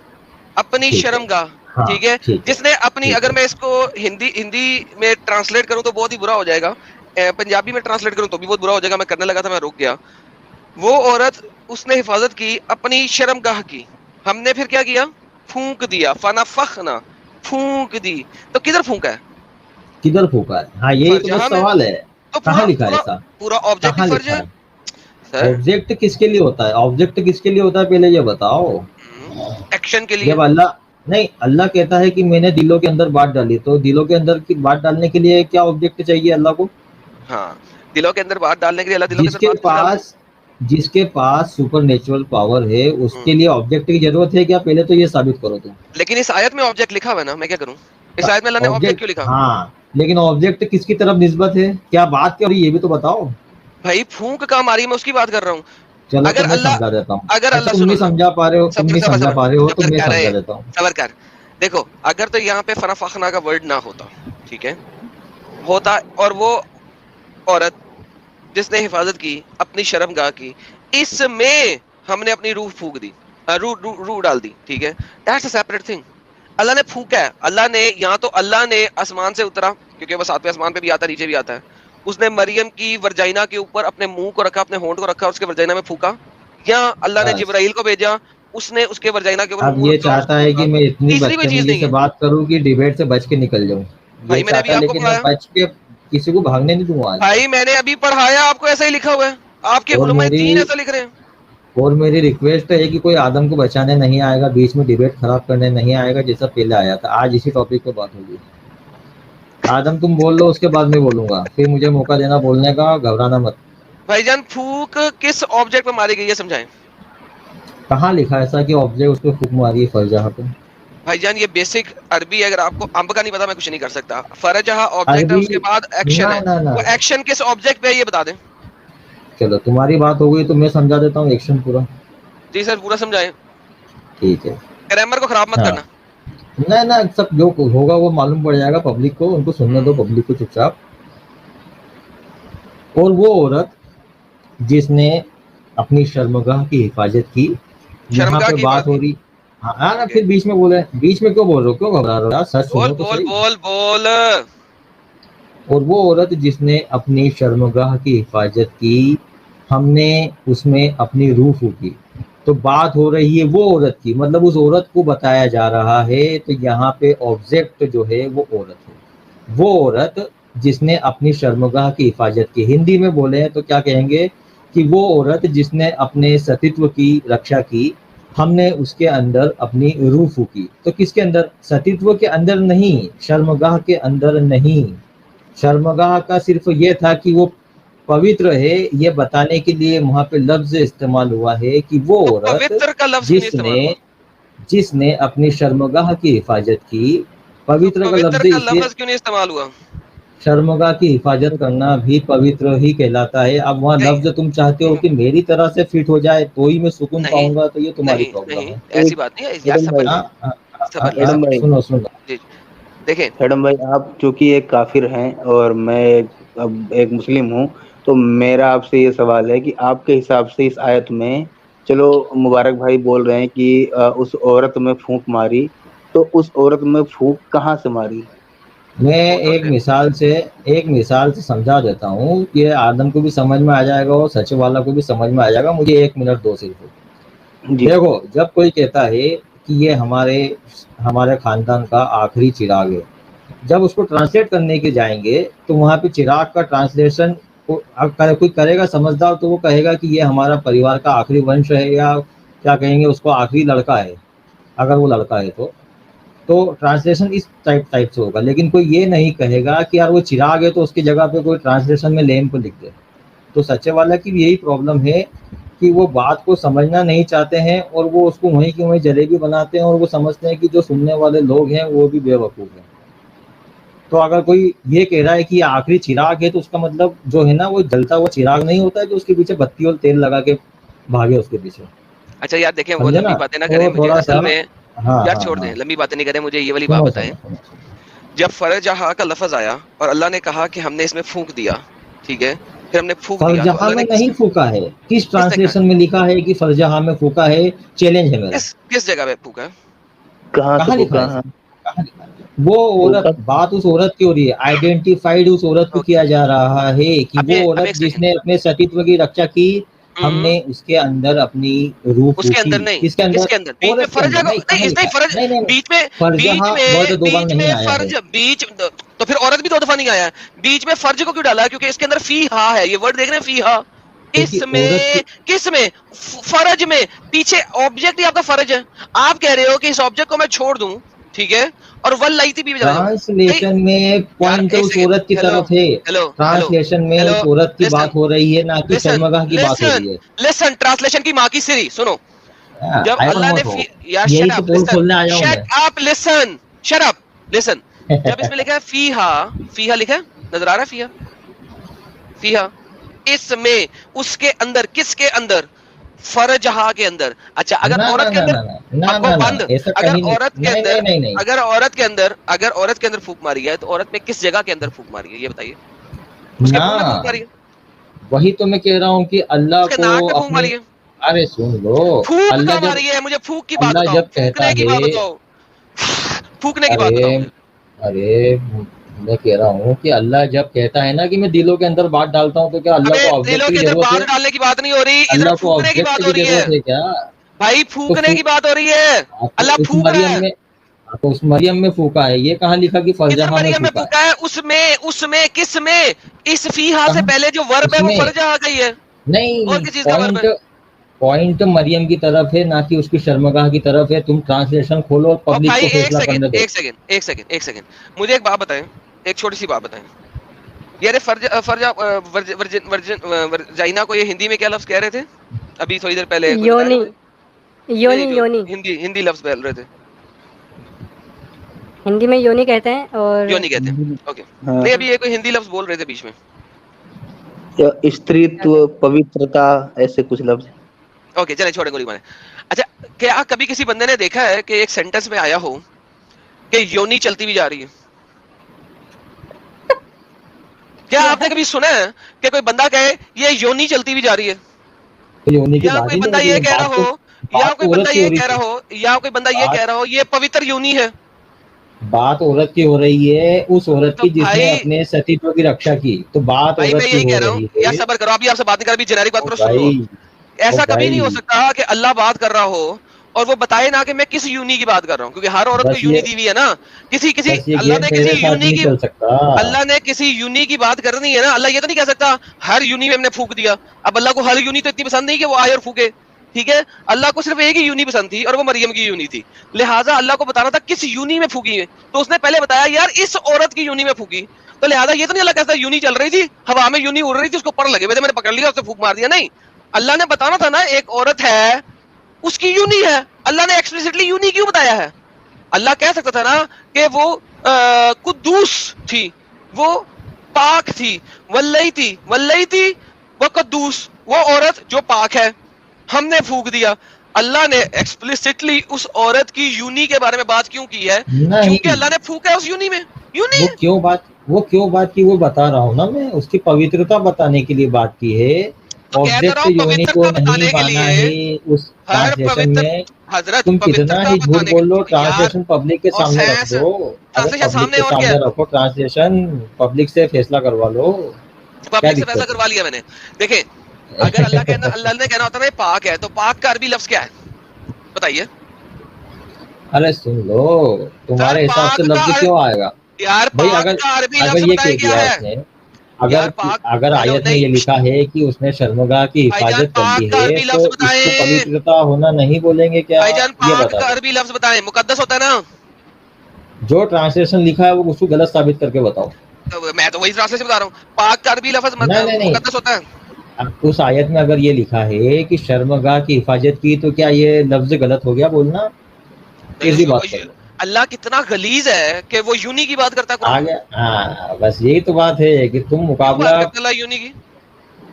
अपनी ठीक है। शर्मगाह, हाँ ठीक है? ठीक है जिसने अपनी, ठीक अगर है। मैं इसको हिंदी में ट्रांसलेट करूं तो बहुत ही बुरा हो जाएगा, पंजाबी में ट्रांसलेट करूं तो भी बहुत बुरा हो जाएगा, मैं करने लगा था, मैं रुक गया। वो औरत, उसने हिफाजत की अपनी शर्मगाह की, हमने फिर क्या किया? फूंक दिया, फनाफखना, फूंक दी। तो किधर फूंका है? किधर फूका है? हाँ यही तो बस फरजहा में। सवाल है। तो कहाँ लिखा है ऐसा? पूरा ऑब्जेक्ट ही कहाँ फर्ज लिखा है है? सर। ऑब्जेक्ट किसके लिए होता है? ऑब्जेक्ट किसके लिए होता है पहले ये बताओ। एक्शन के लिए। जब अल्लाह, नहीं, अल्लाह कहता है कि मैंने दिलों के अंदर बात डाली, तो दिलों के अंदर की बात डालने के लिए क्या ऑब्जेक्ट चाहिए अल्लाह को? हाँ, दिलों के अंदर बात डालने के लिए अल्लाह दिलों के अंदर जिसके बात क्यों डालता है? पास जिसके पास सुपर नेचुरल पावर है उसके हम्म। लिए ऑब्जेक्ट की जरूरत है क्या? पहले तो ये साबित करो तुम। लेकिन इस आयत में ऑब्जेक्ट लिखा हुआ है ना, मैं क्या करूं? इस आयत में अल्लाह ने ऑब्जेक्ट ऑब्जेक्ट, क्यों लिखा? हाँ, लेकिन ऑब्जेक्ट किसकी तरफ निस्बत है? क्या बात क्या हो रही है ये भी तो बताओ। भाई फूंक का मारी, मैं उसकी बात कर रहा हूँ। चलो तो अगर मैं अल्लाह, समझा देता हूँ। अगर अच्छा अल्लाह, तुम सुनो नहीं ना, समझा पा रहे हो, तुम सबर नहीं सबर समझा सबर पा रहे हो तो सबर मैं कर रहे समझा हैं, देता हूँ। सबर कर। देखो, अगर तो यहाँ पे फनाफखना का वर्ड ना होता, ठीक है, होता, और वो औरत जिसने हिफाजत की अपनी शर्मगाह की, इसमें हमने अपनी रूह फूंक दी, रूह डाल दी, ठीक है, दैट्स अ सेपरेट थिंग। अल्लाह ने फूंका है, अल्लाह ने, यहाँ तो अल्लाह ने आसमान से उतरा, क्योंकि वो सातवें आसमान पे भी आता है, नीचे भी आता है, उसने मरियम की वर्जाइना के ऊपर अपने मुंह को रखा, अपने होंठ को रखा, उसके वर्जाइना में फूका, या अल्लाह ने बस जिब्राइल को भेजा, उसने उसके वर्जाइना के ऊपर अब मुंह ये रखा और चाहता उसको है फूका? कि मैं इतनी तीसरी कोई चीज बदतमीजी नहीं से है बात करूं कि डिबेट से बच के निकल जाऊं। ये भाई। मैंने अभी चाहता है, आपको लेकिन मैं पढ़ाया बच के किसी को भागने नहीं दूंगा आज। भाई, मैंने अभी पढ़ाया आपको, ऐसा ही लिखा हुआ है, आपके और उलमाए मेरी दीन ऐसा लिख रहे हैं। और मेरी रिक्वेस्ट है कि कोई आदम को बचाने नहीं आएगा, बीच में डिबेट खराब करने नहीं आएगा, जैसा पहले आया था। आज इसी टॉपिक पे बात होगी। आदम तुम बोल लो, उसके बाद मैं बोलूंगा, फिर मुझे मौका देना बोलने का, घबराना मत। भाईजान, फूक किस ऑब्जेक्ट पे मारी गई है, समझाएं। कहाँ लिखा है ऐसा कि ऑब्जेक्ट उस पर फूक मारी है फरजहा पे? भाईजान ये बेसिक अरबी है, अगर आपको अंब का नहीं पता मैं कुछ नहीं कर सकता। फरजहा ऑब्जेक्ट है, अरबी उसके बाद एक्शन ना है, ना ना वो एक्शन किस ऑब्जेक्ट पे है ये बता दें। चलो तुम्हारी बात हो गई तो मैं समझा देता हूँ एक्शन पूरा। जी सर, पूरा समझाएं, ठीक है। ग्रामर को खराब मत हाँ, करना। ना ना, सब जो होगा वो मालूम पड़ जाएगा पब्लिक को, उनको सुनने दो पब्लिक को चुपचाप। और वो औरत जिसने अपनी शर्मगाह की हिफाजत की, यहाँ शर्मगाह पे की बात बात हो की। रही। हाँ ना, ओके, फिर बीच में बोले, बीच में क्यों बोल रहे हो, क्यों घबरा रहे हो यार, सच बोल सुनो तो बोल सही। बोल बोल। और वो औरत जिसने अपनी शर्मगाह की हिफाजत की, हमने उसमें अपनी रूह फूकी। तो बात हो रही है वो औरत की, मतलब उस औरत को बताया जा रहा है, तो यहाँ पे ऑब्जेक्ट जो है वो औरत है। वो औरत जिसने अपनी शर्मगाह की हिफाजत की, हिंदी में बोले तो क्या कहेंगे कि वो औरत जिसने अपने सतीत्व की रक्षा की, हमने उसके अंदर अपनी रूह फूकी। तो किसके अंदर? सतीत्व के अंदर नहीं, शर्मगाह के अंदर नहीं। शर्मगाह का सिर्फ ये था कि वो पवित्र है, ये बताने के लिए वहां पे लफ्ज इस्तेमाल हुआ है कि वो तो औरत पवित्र का लफ्ज क्यों नहीं जिसने इस्तेमाल हुआ? जिसने अपनी शर्मगाह की हिफाजत की। तो पवित्र का पवित्र लफ्ज का इसलिए, लफ्ज क्यों नहीं इस्तेमाल हुआ? शर्मगाह की हिफाजत करना भी पवित्र ही कहलाता है। अब वहाँ नहीं लफ्ज तुम चाहते हो कि मेरी तरह से फिट हो जाए तो ही मैं सुकून नहीं पाऊंगा, तो ये तुम्हारी नहीं प्रॉब्लम नहीं, है। ऐसी एक बात नहीं है यार, एडम सबर भाई, ले, हाँ हाँ सबर ले, एडम सबर ले। भाई, सुनो सुनो। जी जी, देखें। एडम भाई, आप चूंकि एक काफिर हैं और मैं अब एक मुस्लिम हूँ, तो मेरा आपसे ये सवाल है कि आपके हिसाब से इस आयत में, चलो मुबारक भाई बोल रहे हैं कि उस औरत में फूंक मारी, तो उस औरत में फूंक कहाँ से मारी? मैं होठों से। एक मिसाल से समझा देता हूँ, ये आदम को भी समझ में आ जाएगा और सच वाला को भी समझ में आ जाएगा। मुझे 1 मिनट दो सिर्फ। जी। देखो, जब कोई कहता है कि ये हमारे हमारे खानदान का आखिरी चिराग है, जब उसको ट्रांसलेट करने के जाएंगे तो वहाँ पे चिराग का ट्रांसलेशन कोई करेगा समझदार, तो वो कहेगा कि ये हमारा परिवार का आखिरी वंश है, या क्या कहेंगे उसको, आखिरी लड़का है, अगर वो लड़का है तो ट्रांसलेशन इस टाइप से होगा। लेकिन कोई ये नहीं कहेगा कि यार वो चिराग है तो उसकी जगह पे कोई ट्रांसलेशन में लैंप लिख दे। तो सच्चे वाला की भी यही प्रॉब्लम है कि वो बात को समझना नहीं चाहते हैं और वो उसको वहीं की वहीं जलेबी बनाते हैं, और वो समझते हैं कि जो सुनने वाले लोग हैं वो भी बेवकूफ़ हैं। तो अगर कोई ये कह रहा है कि ये आखिरी चिराग है, तो उसका मतलब जो है ना, वो जलता हुआ चिराग नहीं होता है जो उसके पीछे बत्ती और तेल लगा के भागे उसके पीछे। अच्छा यार देखें, वो समझे लंबी ना? बातें ना करें, तो मुझे थोड़ा सा, असल में हाँ यार हाँ छोड़ हाँ, दें, लंबी बातें नहीं करें, मुझे ये वाली बात सुनो बताएं। सुनो सुनो। जब फरजहा का लफ्ज आया और अल्लाह ने कहा कि हमने इसमें फूंक दिया, ठीक है, फिर हमने फूंक दिया, तो फरजहा अल्लाह में ने नहीं फूका है। किस किसने कहा? ट्रांसलेशन में लिखा है कि फरजहा में फूका है? चैलेंज है मेरा। किस जगह पे फूका है? कहाँ से कहाँ लिखा फूका? है हाँ, ऐसा? कहाँ लिखा है? वो फूका। औरत, बात उस औरत की हो रही है, आइडेंटिफाइड उस औरत को ओके, किया जा रहा है कि अब वो ये, अब औरत एक सेकंड। जिसने अपने सतीत्व की रक्षा की, हम्म, हमने उसके अंदर अपनी रूह उसके फूकी। अंदर नहीं, किसके अंदर? किसके अंदर? बीच में औरत के फर्ज अंदर। है नहीं, नहीं, कहाँ इस नहीं लिखा है? फर्ज, नहीं नहीं नहीं, बीच में, फरजहा वर्ड दो बार बीच नहीं में आया है। फर्ज, बीच तो फिर औरत भी दो दफा नहीं आया है। बीच में फर्ज को क्यों डाला है? क्योंकि इसके अंदर फी हा है, ये वर्ड देख रहे हैं, फी हा। क्योंकि औरत इसमें की किस में? फर्ज में, पीछे ऑब्जेक्ट ही आपका फर्ज है। आप कह रहे हो कि इस ऑब्जेक्ट को मैं छोड़ दूं, ठीक है, और वल लाइती भी चला जाऊं भाई। ट्रांसलेशन में यार पॉइंट एक उस सेकंड, औरत की हेलो तरफ है। हेलो हेलो ट्रांसलेशन में हेलो, उस औरत की लिसन बात हो रही है, ना कि लिसन शर्मगाह की बात हो लिसन रही है। लिसन, ट्रांसलेशन की माँ की सिरी सुनो। जब हाइपर अल्लाह ने मत हो, यार यही शट तो अप पोल लिसन, खोलने आया हूं मैं। Shut up listen, shut up listen. जब इसमें लिखा है फीहा, फीहा लिखा है, नजर आ रहा है फीहा, फीहा, इसमें, उसके अंदर, किसके अंदर? फरजहा के अंदर। अच्छा, अगर ना ना औरत के ना अंदर, ना ना अब वो ना ना बंद, ना, ऐसा अगर कहीं नहीं, औरत के नहीं नहीं अंदर, नहीं नहीं। अगर औरत के अंदर फूक मारी है, तो औरत में किस जगह के अंदर फूक मारी है ये बताइए। उसके ना, मुंह में फूक मारी है, वही तो मैं कह रहा हूँ कि अल्लाह उसके को नाक में फूक अपनी, मारी है। अरे सुन लो, फूक अल्लाह कहाँ जब मारी है? मुझे फूक की बात अल्लाह बताओ, जब कहता फूकने की है, बात बताओ, फूकने की बात अरे बताओ। अरे मैं कह रहा हूँ कि अल्लाह जब कहता है ना कि मैं दिलों के अंदर बात डालता हूँ, तो क्या अल्लाह को दिलों ऑब्जेक्ट के की अंदर जरूरत बात है? डालने की बात नहीं हो रही, इधर अल्लाह को फूकने की ऑब्जेक्ट बात हो की रही है जरूरत है क्या? भाई, तो फूकने की बात हो रही है। तो अल्लाह उस फूक रहा मरियम है। में, तो उस मरियम में फूका है, ये कहाँ लिखा कि किधर फरजहा में मरियम में फूका है? फूका है? उसमें किसमें? इस फीहा से कहाँ पहले जो वर्ब है वो उसमें? फर्जा आ गई है, और नहीं, किस चीज का वर्ब पॉइंट, है? पॉइंट मरियम की तरफ है, ना कि उसकी शर्मगाह की तरफ है। तुम ट्रांसलेशन खोलो और और पब्लिक भाई को एक फैसला सेकंड करने दो। एक सेकंड एक सेकंड एक सेकंड, मुझे एक बात बताएं, एक छोटी सी बात बताएं। यार फर्जा फर्जा वर्जिन वर्जिन वर्जिन वर्जाइना को ये हिंदी में क्या लफ्ज कह रहे थे? अभी थोड़ी देर पहले कोई बताया योनि, मुझे? नहीं, योनि, जो योनि। हिंदी हिंदी लफ्ज बोल रहे थे, हिंदी में योनि कहते हैं और क्यों नहीं कहते? ओके, हाँ, नहीं अभी ये कोई हिंदी लफ्ज बोल रहे थे बीच में। स्त्रीत्व, पवित्रता, ऐसे कुछ लफ्ज। ओके चले, छोड़े गोली मारे। अच्छा, क्या कभी किसी बंदे ने देखा है कि एक सेंटेंस में आया हो कि योनी चलती भी जा रही है? क्या आपने कभी सुना है कि कोई बंदा कहे ये योनी चलती भी जा रही है? तो योनि की या बात कोई ही नहीं बंदा हो रही ये है, कह रहा बात हो, तो, या बात कोई तो बंदा औरत की ये हो रही कह रहा थी। हो, या कोई बंदा ये बात कह रहा हो ये पवित्र योनी है? बात औरत की हो रही है, उस औरत तो की जिसने भाई, अपने सतीत्व की रक्षा की, तो बात भाई औरत मैं की यही हो कह रहा हूँ, रही या है। सबर करो, अभी आपसे बात नहीं कर, अभी जेनेरिक बात ओ करो, सुन लो। भाई, ओ ऐसा कभी नहीं हो भाई, सकता कि अल्लाह बात कर रहा हो और वो बताए ना कि मैं किस यूनी की बात कर रहा हूँ, क्योंकि हर औरत को यूनी दी हुई है ना। किसी किसी बस ये अल्लाह गेम ने किसी मेरे साथ यूनी नहीं की, चल सकता। अल्लाह ने किसी यूनी की बात करनी है ना, अल्लाह ये तो नहीं कह सकता हर यूनी में हमने फूक दिया। अब अल्लाह को हर यूनी तो इतनी पसंद नहीं कि वो आए और फूके, ठीक है? अल्लाह को सिर्फ एक ही यूनी पसंद थी और वो मरियम की यूनी थी, लिहाजा अल्लाह को बताना था किस यूनी में फूकी है, तो उसने पहले बताया यार इस औरत की यूनी में फूकी। तो लिहाजा ये तो नहीं अल्लाह कहता यूनी चल रही थी, हवा में यूनी उड़ रही थी, उसको पर लगे हुए थे, मैंने पकड़ लिया, उससे फूक मार दिया। नहीं, अल्लाह ने बताना था ना एक औरत है, उसकी यूनी है। अल्लाह ने एक्सप्लिसिटली यूनी क्यों बताया है? अल्लाह कह सकता था ना कि वो कुद्दूस थी, वो पाक थी, वल्लई थी वो कद्दूस, वो औरत जो पाक है, हमने फूक दिया। अल्लाह ने एक्सप्लिसिटली उस औरत की यूनी के बारे में बात क्यों की है? क्योंकि नहीं, अल्लाह ने फूका है उस यूनी में, यूनी वो है। क्यों बात वो क्यों बात की वो बता रहा हूँ ना, मैं उसकी पवित्रता बताने के लिए बात की है। तो कह तो रहा ऑब्जेक्ट हूँ योनि को पवित्रता नहीं बताने के माना लिए, है उस हर ट्रांसलेशन पवित्र में। हजरत तुम कितना पवित्रता ही झूठ बताने बोल लो, के यार, ट्रांसलेशन पब्लिक के और सामने रख सेंस दो। अगर ट्रांसलेशन पब्लिक सामने के और क्या, सामने रखो ट्रांसलेशन, पब्लिक से फैसला करवा लो, क्या पब्लिक से फैसला दिक्कत करवा लिया मैंने। देखें, अगर है? अल्लाह ने कहना होता ना ये पाक है, तो पाक का अरबी लफ्ज क्या है बताइए? अरे सुन लो, सर तुम्हारे हिसाब से पाक का लफ्ज क्यों आएगा यार भाई? पाक अगर का अरबी अगर लफ्ज ये बताए कह क्या दिया है? उसने, यार अगर पाक, अगर हेलो आयत में नहीं, ये लिखा है कि उसने शर्मगाह की भाईजान हिफाजत कर पाक ली का है, अरबी तो लफ्ज बताए, इसको पवित्रता होना नहीं बोलेंगे क्या? भाईजान ये पाक बता का दो। अरबी लफ्ज बताए, मुकद्दस होता है ना? जो ट्रांसलेशन लिखा है वो उसको गलत साबित करके बताओ। तो मैं तो वही ट्रांसलेशन बता रहा हूँ, पाक का अरबी लफ्ज नहीं, मुकद्दस होता है। अब उस आयत में अगर ये लिखा है कि शर्मगाह की हिफाजत की, तो क्या ये लफ्ज गलत हो गया बोलना? कैसी बात कर रहे हो? अल्लाह कितना गलीज है कि वो यूनी की बात करता है आ कुरान में। गया, हाँ, बस यही तो बात है कि तुम क्यों बात मुकाबला, करता है अल्लाह यूनी की?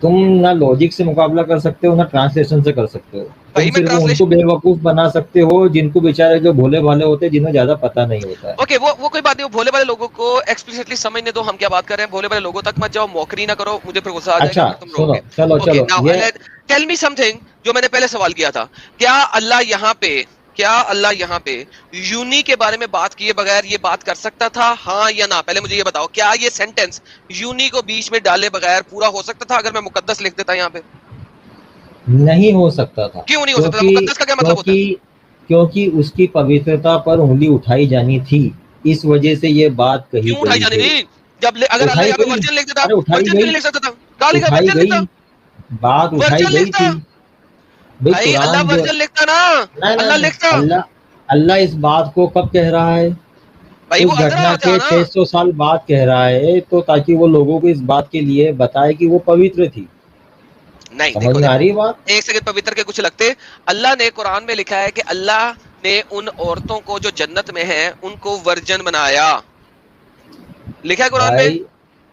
तुम ना लॉजिक से मुकाबला कर सकते हो ना ट्रांसलेशन से कर सकते हो। तुम भाई मैं सिर्फ उनको ट्रांसलेशन, बेवकूफ बना सकते हो जिनको बेचारे जो भोले भाले होते हैं, जिन्हें ज्यादा पता नहीं होता है। ओके वो कोई बात नहीं, वो भोले वाले लोगों को एक्सप्लिसिटली समझने दो हम क्या बात कर रहे हैं। भोले वाले लोगों तक मत जाओ, मौकरी ना करो, मुझे फिर गुस्सा आ जाएगा अच्छा फिर तुम सुनो, रहोगे। चलो ओके चलो नाउ ये टेल मी समथिंग, जो मैंने पहले सवाल किया था, क्या अल्लाह यहाँ पे यूनी के बारे में बात किए बगैर ये बात कर सकता था, हाँ या ना? पहले मुझे ये बताओ, क्या ये सेंटेंस यूनी को बीच में डाले बगैर पूरा हो सकता था अगर मैं मुकद्दस लिख देता यहाँ पे? नहीं हो सकता था, क्यों नहीं हो सकता था? क्योंकि मुकद्दस का क्या मतलब होता है? क्योंकि उसकी पवित्रता पर उंगली उठाई जानी थी, इस वजह से ये बात कही क्यों उठाई गई जानी है। थी? अगर अल्लाह उठाई यहाँ पे गई, वर्जन लिख देता, अरे उठाई वर्जन क्यों गई, नहीं लिख सकता था? कहा लिखा उठाई वर्जन लिखता, गई, बात उठाई वर्जन गई लिखता थी भाई। भाई, अल्लाह कुरान जो, वर्जन लिखता ना, अल्लाह नहीं, लिखता अल्लाह अल्लाह इस बात को कब कह रहा है? भाई, वो उस घटना अजरा था के ना। 600 साल बाद कह रहा है, तो ताकि वो लोगों को इस बात के लिए बताए कि वो पवित्र थी। नहीं समझ देखो में आ देखो, रही है बात? एक सेकंड, पवित्र के कुछ लगते। अल्लाह ने कुरान में लिखा है कि अल्लाह ने उन औरतों को जो जन्नत में हैं उनको वर्जन बनाया, लिखा है कुरान में। भाई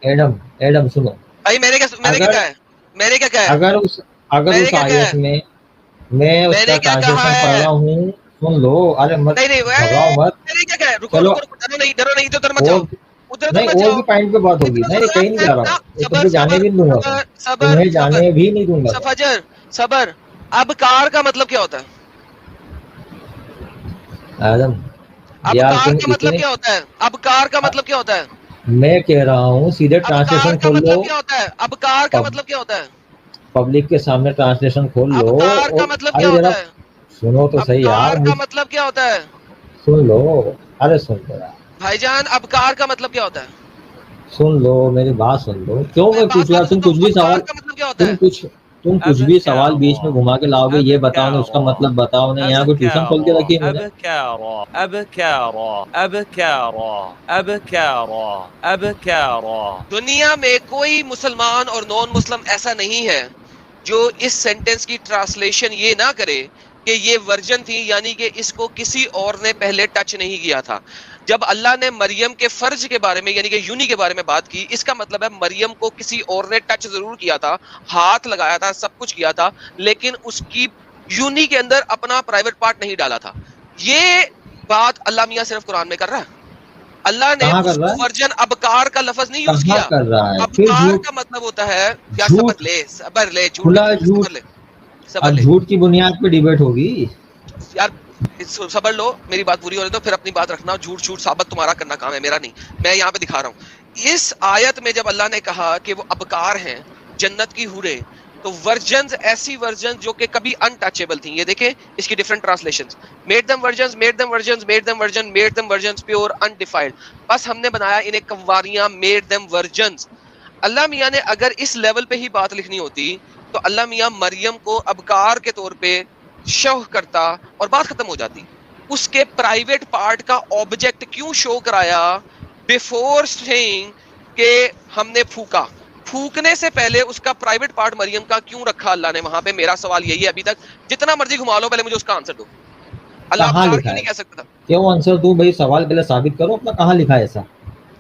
एडम, एडम सुनो, भाई मैंने क्या अगर कहा है? मैंने क्या कहा है? अगर उस मैंने क्या कहा आयत है? में मैं मैंने उसका क्या कहा ट्रांसलेशन पढ़ है? रहा हूँ, सुन लो, अरे मत नहीं नहीं घबराओ मत। मैंने क्या कहा है? रुको चलो, रुको रुको, डरो नहीं, इधर मत जाओ, और उधर नहीं, मत और जाओ, भी पॉइंट पे बात होगी। नहीं, कहीं नहीं जा रहा हूँ, ये सबर तुम्हें जाने सबर भी नहीं दूंगा, सबर सबर तुम्हें सबर जाने भी नहीं दूंगा मैं। सफजर सबर। अब कार का मतलब क्या होता है? आदम अब यार, कार तुम का मतलब इतने, क्या होता है? अब कार का मतलब क्या होता है? मैं कह रहा हूँ सीधे अबकार ट्रांसलेशन का खोल लो, मतलब क्या होता है? अबकार का पब, मतलब क्या होता है? पब्लिक के सामने ट्रांसलेशन खोल लो अबकार का और मतलब क्या अरे होता जरा है? सुनो तो सही यार, अबकार का मतलब क्या होता है? सुन लो, अरे सुन लो यार, भाईजान, अबकार का मतलब क्या होता है? सुन लो मेरी बात सुन लो, क्यों मैं मैं बात पूछूं यार, करने तो दो, अबकार का मतलब क्या होता है? तुम कुछ भी सवाल बीच में घुमा के लाओगे, ये बताओ ना उसका मतलब बताओ ना, यहाँ कोई ट्यूशन खोल के रखी है मैंने? दुनिया में कोई मुसलमान और नॉन मुस्लिम ऐसा नहीं है जो इस सेंटेंस की ट्रांसलेशन ये ना करे कि ये वर्जन थी, यानी कि इसको किसी और ने पहले टच नहीं किया था। जब अल्लाह ने मरियम के फर्ज के बारे में यानी कि यूनी के बारे में बात की, इसका मतलब है मरियम को किसी और ने टच जरूर किया था, हाथ लगाया था, सब कुछ किया था, लेकिन उसकी यूनी के अंदर अपना प्राइवेट पार्ट नहीं डाला था। ये बात अल्लाह मियां सिर्फ कुरान में कर रहा है। अल्लाह ने कहाँ कर रहा उसको है, वर्जन अबकार का लफ्ज नहीं यूज कहाँ किया। कर रहा है, फिर अबकार झूठ, का मतलब होता है क्या? झूठ, सबर ले, झूठ नहीं खुला बोलते, झूठ, सबर ले, सबर अब ले झूठ की बुनियाद पे डिबेट होगी। यार। सबर लो, मेरी बात पूरी होने दो, फिर अपनी बात रखना। झूठ झूठ साबित तुम्हारा करना काम है, मेरा नहीं। मैं यहाँ पे दिखा रहा हूँ इस आयत में जब अल्लाह ने कहा कि वो अबकार हैं, जन्नत की हूरे, तो वर्जन्स, ऐसी वर्जन जो कि कभी अनटचेबल थी, ये देखें इसकी different translations. Made them virgins, made them virgins, made them virgin, made them virgins, pure undefiled. बस हमने बनाया इन्हें कव्वारियां, मेड देम वर्जन्स। अल्लाह मियां ने अगर इस लेवल पे ही बात लिखनी होती तो अल्लाह मियां मरियम को अबकार के तौर पे शो करता और बात खत्म हो जाती। उसके प्राइवेट पार्ट का ऑब्जेक्ट क्यों शो कराया बिफोर सेइंग के हमने फूका? फूकने से पहले उसका प्राइवेट पार्ट मरियम का क्यों रखा अल्लाह ने वहां पे? मेरा सवाल यही है। अभी तक जितना मर्जी घुमा लो, पहले मुझे उसका आंसर दो। अल्लाह कहाँ अबकार लिखा क्यों है, नहीं कह सकता था? क्यों आंसर दूं भाई, सवाल पहले साबित करो अपना, कहाँ लिखा है ऐसा,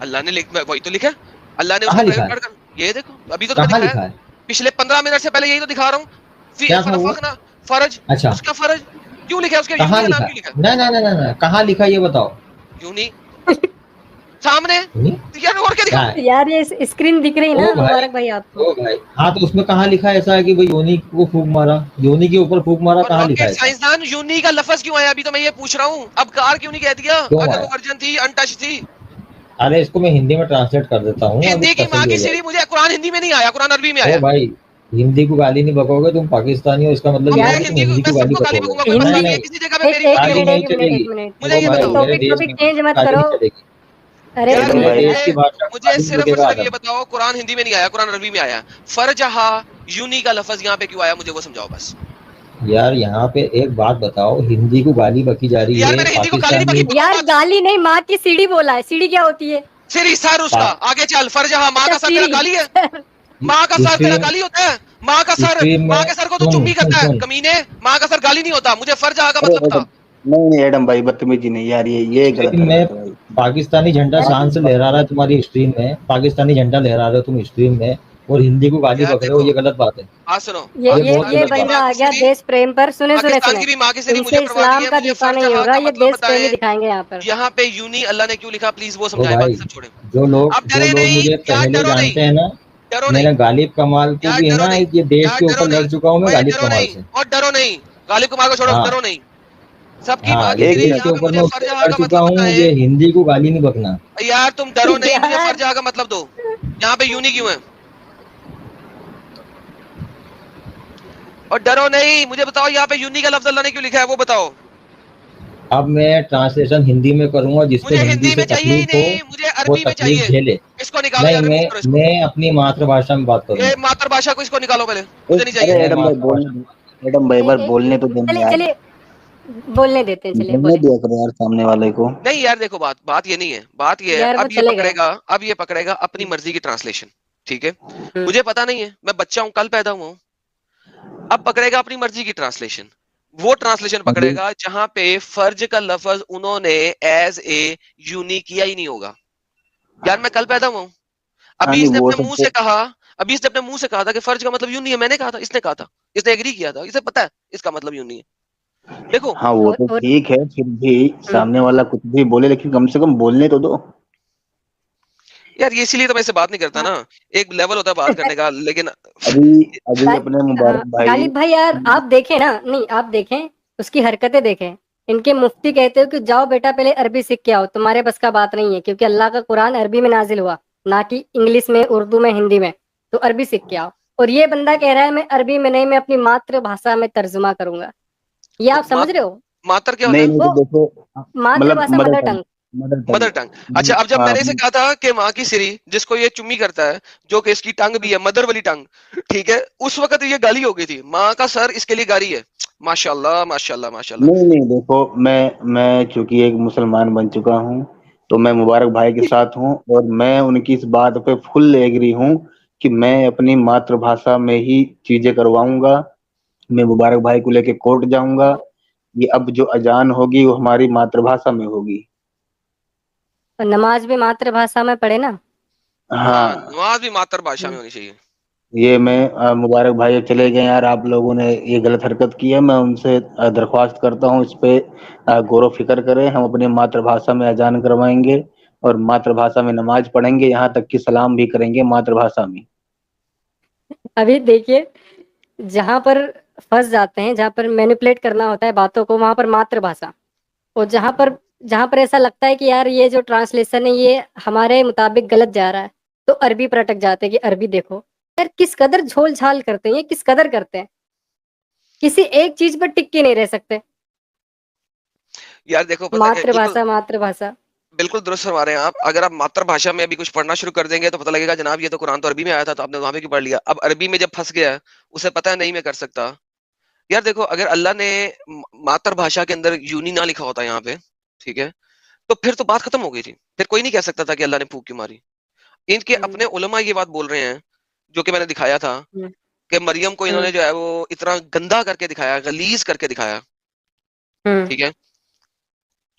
अल्लाह ने वही तो लिखा है। अल्लाह ने उसका कहाँ लिखा प्राइवेट है, पार्ट कर, ये देखो अभी तो तुम्हें कहाँ दिखाया। लिखा है, पिछले 15 मिनट से पहले यही तो दिखा रहा हूँ। क्या था वो, फनफखना फर्ज, अच्छा उसका फर्ज क्यों लिखा है? उसके कहाँ यूनी का नाम लिखा क्यों है, लिखा है? ना ना ना ना ना, कहाँ लिखा है ये बताओ। यूनी सामने नहीं? यार, और क्या क्या दिखाऊं? है? यार ये स्क्रीन दिख रही ना ओ भाई, मुबारक भाई आपको? ओ भाई, हाँ तो उसमें कहाँ लिखा है ऐसा है कि भाई योनी को फूक मारा, योनी के ऊपर फूक मारा, और कहाँ लिखा रॉकेट है ऐसा, साइंसदान, यूनी का लफज क्यों आया? अभी तो मैं ये पूछ रहा हूँ। अब कार क्यों नहीं कह दिया क्यों अगर वो आया? वर्जन थी, अनटच थी? अरे इसको मैं हिंदी में ट्रांसलेट कर देता हूँ, अभी हिंदी की माँ तसल्ली की हो सीढ़ी, जाएगी। मुझे कुरान हिंदी में नहीं आया, कुरान अरबी में ओ आया। भाई, हिंदी को गाली नहीं बकोगे तुम, पाकिस्तानी हो, इसका मतलब अब ये मैं नहीं यार कि तुम हिंदी को, हिंदी मैं को गाली सबको गाली बकोगे। बकूंगा, कोई मसला नहीं नहीं हिंदी, है, नहीं, किसी जगह पे मेरी एक वीडियो गाली है। नहीं एक मिनट, चलेगी। एक मिनट, मुझे ओ ये भाई बताओ मेरे टॉपिक देश टॉपिक में चेंज मत गाली करो। नहीं चलेगी। अरे यार। एडम मेरे भाई, देश की भाषा में मुझे गाली सिर्फ और बकेगा सिर्फ ये आदम। बताओ, कुरान हिंदी में नहीं आया, कुरान अरबी में आया। फरजहा यूनी का लफज यहाँ पे क्यों आया, मुझे वो समझाओ बस। यार यहाँ पे एक बात बताओ, हिंदी को गाली बकी जा रही यार है, मैंने हिंदी को गाली नहीं बकी, पाकिस्तानी, बताओ यार मत। गाली नहीं, माँ की सीढ़ी बोला है। सीढ़ी क्या होती है? फिर सर उसका पा, आगे चल। फरजहा, माँ अच्छा का सर तेरा सीढ़ी। गाली है? माँ का सर तेरा स्ट्रीम, गाली होता है? माँ का सर, स्ट्रीम माँ में के सर को तो सुन चुम्बी सुन करता है सुन, कमीने। माँ का सर गाली नहीं होता। मुझे फरजहा का अरे मतलब एडम, था। नहीं नहीं एडम भाई, बदतमीजी नहीं यार, ये गलत स्ट्रीम में हरकत है भाई। पाकिस्तानी झंडा अरे शान से लहरा रहा है तुम्हारी स्ट्रीम में, पाकिस्तानी झंडा लहरा रहे हो तुम स्ट्रीम में, और हिंदी को गाली यार बक रहे हो, देखो, ये गलत बात है, बात सुनो। ये ये ये बहुत पाकिस्तान ये की गलत भी बात बंदा माँ है। आ की गया सीढ़ी, देश प्रेम पर। सुने सुने पाकिस्तान सुने, की भी माँ की सीढ़ी मुझे इनसे परवाह नहीं इस्लाम है। का मुझे दिफा नहीं फरजहा होगा, का ये मतलब देश प्रेमी बताएं। दिखाएंगे यहाँ पर। यहाँ पे यूनी अल्लाह ने क्यों लिखा, प्लीज वो तो समझाएं, भाई बाकी सब छोड़ें। अब जो डरे लोग नहीं मुझे यार, पहले डरो नहीं, जानते हैं ना, डरो नहीं मैंने गालिब कमाल को यार, भी है डरो ना, नहीं ये देश यार, के डरो ऊपर लड़ नहीं चुका हूँ मैं भाई, गालिब डरो कमाल नहीं से। और डरो नहीं। गालिब कुमार को छोड़ो, हाँ डरो नहीं। सबकी माँ हाँ, की इस एक सीढ़ी, देश मिनट, के यहाँ पे ऊपर मुझे मैं उससे फरजहा लड़ का चुका मतलब हूँ, बताएं। मुझे हिंदी को गाली नहीं बकना। यार तुम डरो नहीं, मुझे यार फरजहा का मतलब दो। यहाँ पे यूनी क्यों है? और डरो नहीं, मुझे बताओ यहाँ पे यूनी का लफ्ज अल्लाह ने क्यों लिखा है, वो बताओ। अब मैं ट्रांसलेशन हिंदी में करूंगा, जिसको मुझे हिंदी हिंदी से में चाहिए ही तकलीफ हो नहीं, मुझे वो अरबी में तकलीफ चाहिए। झेले। इसको निकालो नहीं, यार, रिमूव करो इसको। मैं अपनी मातृभाषा में बात ये करूंगा। मातृभाषा को इसको निकालो पहले, मुझे नहीं चाहिए। अरे मैं एडम भाई मातृभाषा में बात एडम भाई, बार बोलने तो देना चलिए यार, चलिए, बोलने देते हैं, चलिए बोलने बोले। दिया करो यार सामने वाले को। नहीं यार देखो, बात ये नहीं है। बात ये है, यार वो अब ये चले गए। पकड़ेगा, अब ये पकड़ेगा अपनी मर्जी की ट्रांसलेशन। ठीक है, हम्म, मुझे पता नहीं है, मैं बच्चा हूं, कल पैदा हुआ हूं। अब पकड़ेगा अपनी मर्जी की ट्रांसलेशन। वो ट्रांसलेशन पकड़ेगा जहां पे फर्ज का लफज उन्होंने एज ए यूनी किया ही नहीं होगा। यार मैं कल पैदा हुआ हूं। हाँ अभी नहीं, इसने वो अपने सब मुंह तो, से कहा, अभी इसने अपने मुंह से कहा था कि फर्ज का मतलब यूनी है। मैंने कहा था, इसने कहा था, इसने एग्री किया था, इसे पता है इसका मतलब यूनी है। देखो हाँ वो तो और ठीक है, फिर भी हम्म, सामने वाला कुछ भी बोले, लेकिन कम से कम बोलने तो दो। यार, ये इसीलिए तो मैं इससे बात नहीं करता हाँ, ना। एक लेवल होता है बात करने का, लेकिन अभी अभी गा- अपने मुबारक भाई, गालिब भाई यार आप देखें ना, नहीं आप देखें, उसकी हरकतें देखें। इनके मुफ्ती कहते हो कि जाओ बेटा पहले अरबी सीख के आओ, तुम्हारे बस का बात नहीं है, क्योंकि अल्लाह का कुरान अरबी में नाजिल हुआ, ना कि इंग्लिश में, उर्दू में, हिंदी में। तो अरबी सीख के आओ। और ये बंदा कह रहा है मैं अरबी में नहीं, मैं अपनी मातृभाषा में तर्जुमा करूंगा। ये आप समझ रहे हो? मातर क्या होता नहीं है? नहीं, वो तो देखो, मतलब मातृभाषा, mother mother tongue, tongue. Mother mother tongue. Tongue. अच्छा, अब जब हाँ मैंने इसे कहा था कि माँ की सिरी, जिसको ये चुम्मी करता है, जो कि इसकी टंग भी है, मदर वाली टंग, ठीक है, उस वक्त ये गाली हो गई थी, माँ का सर इसके लिए गाली है। माशाल्लाह माशाल्लाह माशाल्लाह। नहीं नहीं, देखो, मैं चूंकि एक मुसलमान बन चुका हूँ, तो मैं मुबारक भाई के साथ हूँ, और मैं उनकी इस बात पे फुल एग्री हूँ कि मैं अपनी मातृभाषा में ही चीजें करवाऊंगा। मैं मुबारक भाई को लेके कोर्ट जाऊंगा। ये अब जो अजान होगी वो हमारी मातृभाषा में होगी। और नमाज भी मातृभाषा में पढ़े ना। हाँ, हाँ, नमाज भी मातृभाषा में होनी चाहिए। ये मैं मुबारक भाई चले गए यार, आप लोगों ने ये गलत हरकत की है, मैं उनसे दरख्वास्त करता हूँ, इस पे गौर फिक्र करें। हम अपनी मातृभाषा में अजान करवाएंगे और मातृभाषा में नमाज पढ़ेंगे, यहाँ तक कि सलाम भी करेंगे मातृभाषा में। अभी देखिए, जहां पर फंस जाते हैं, जहां पर मैनिपुलेट करना होता है बातों को, वहां पर मातृभाषा। और जहां पर ऐसा लगता है कि यार ये जो ट्रांसलेशन है ये हमारे मुताबिक गलत जा रहा है, तो अरबी पर अटक जाते हैं कि अरबी देखो। यार किस कदर झोल झाल करते हैं, ये किस कदर करते हैं, किसी एक चीज पर टिक के नहीं रह सकते। यार देखो, पता है क्या, बिल्कुल मातृभाषा मातृभाषा। बिल्कुल दुरुस्त फरमा रहे हैं आप। अगर आप मातृभाषा में अभी कुछ पढ़ना शुरू कर देंगे तो पता लगेगा जनाब ये तो कुरान तो अरबी में आया था, तो आपने वहां पे क्यों पढ़ लिया। अब अरबी में जब फंस गया है, उसे पता है नहीं मैं कर सकता। यार देखो, अगर अल्लाह ने मातृभाषा के अंदर यूनी ना लिखा होता यहाँ पे, ठीक है, तो फिर तो बात खत्म हो गई थी, फिर कोई नहीं कह सकता था कि अल्लाह ने फूंक क्यों मारी। इनके हम्म, अपने उलमा ये बात बोल रहे हैं, जो कि मैंने दिखाया था, हम्म, कि मरियम को इन्होंने हम्म, जो है वो इतना गंदा करके दिखाया, गलीज करके दिखाया, हम्म। ठीक है।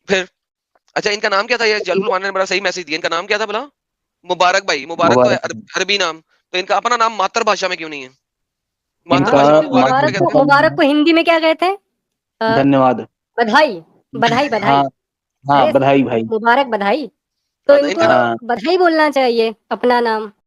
फिर अच्छा, इनका नाम क्या था? ये जलपुर वाले ने बड़ा सही मैसेज दिया, इनका नाम क्या था भला? मुबारक भाई। मुबारक तो है मुबारक। अरबी नाम, तो इनका अपना नाम मातृभाषा में क्यों नहीं है? इनका मातृभाषा में क्योंकि मुबारक थोड़े मुबारक को कहते हैं। मातृभाषा मुबारक में को हिंदी में क्या कहते हैं? अ, धन्यवाद। बधाई। बधाई हाँ बधाई। हाँ, अरे बधाई भाई। मुबारक बधाई। तो हाँ, तो इनको इनका नाम हाँ, बधाई बोलना चाहिए अपना नाम।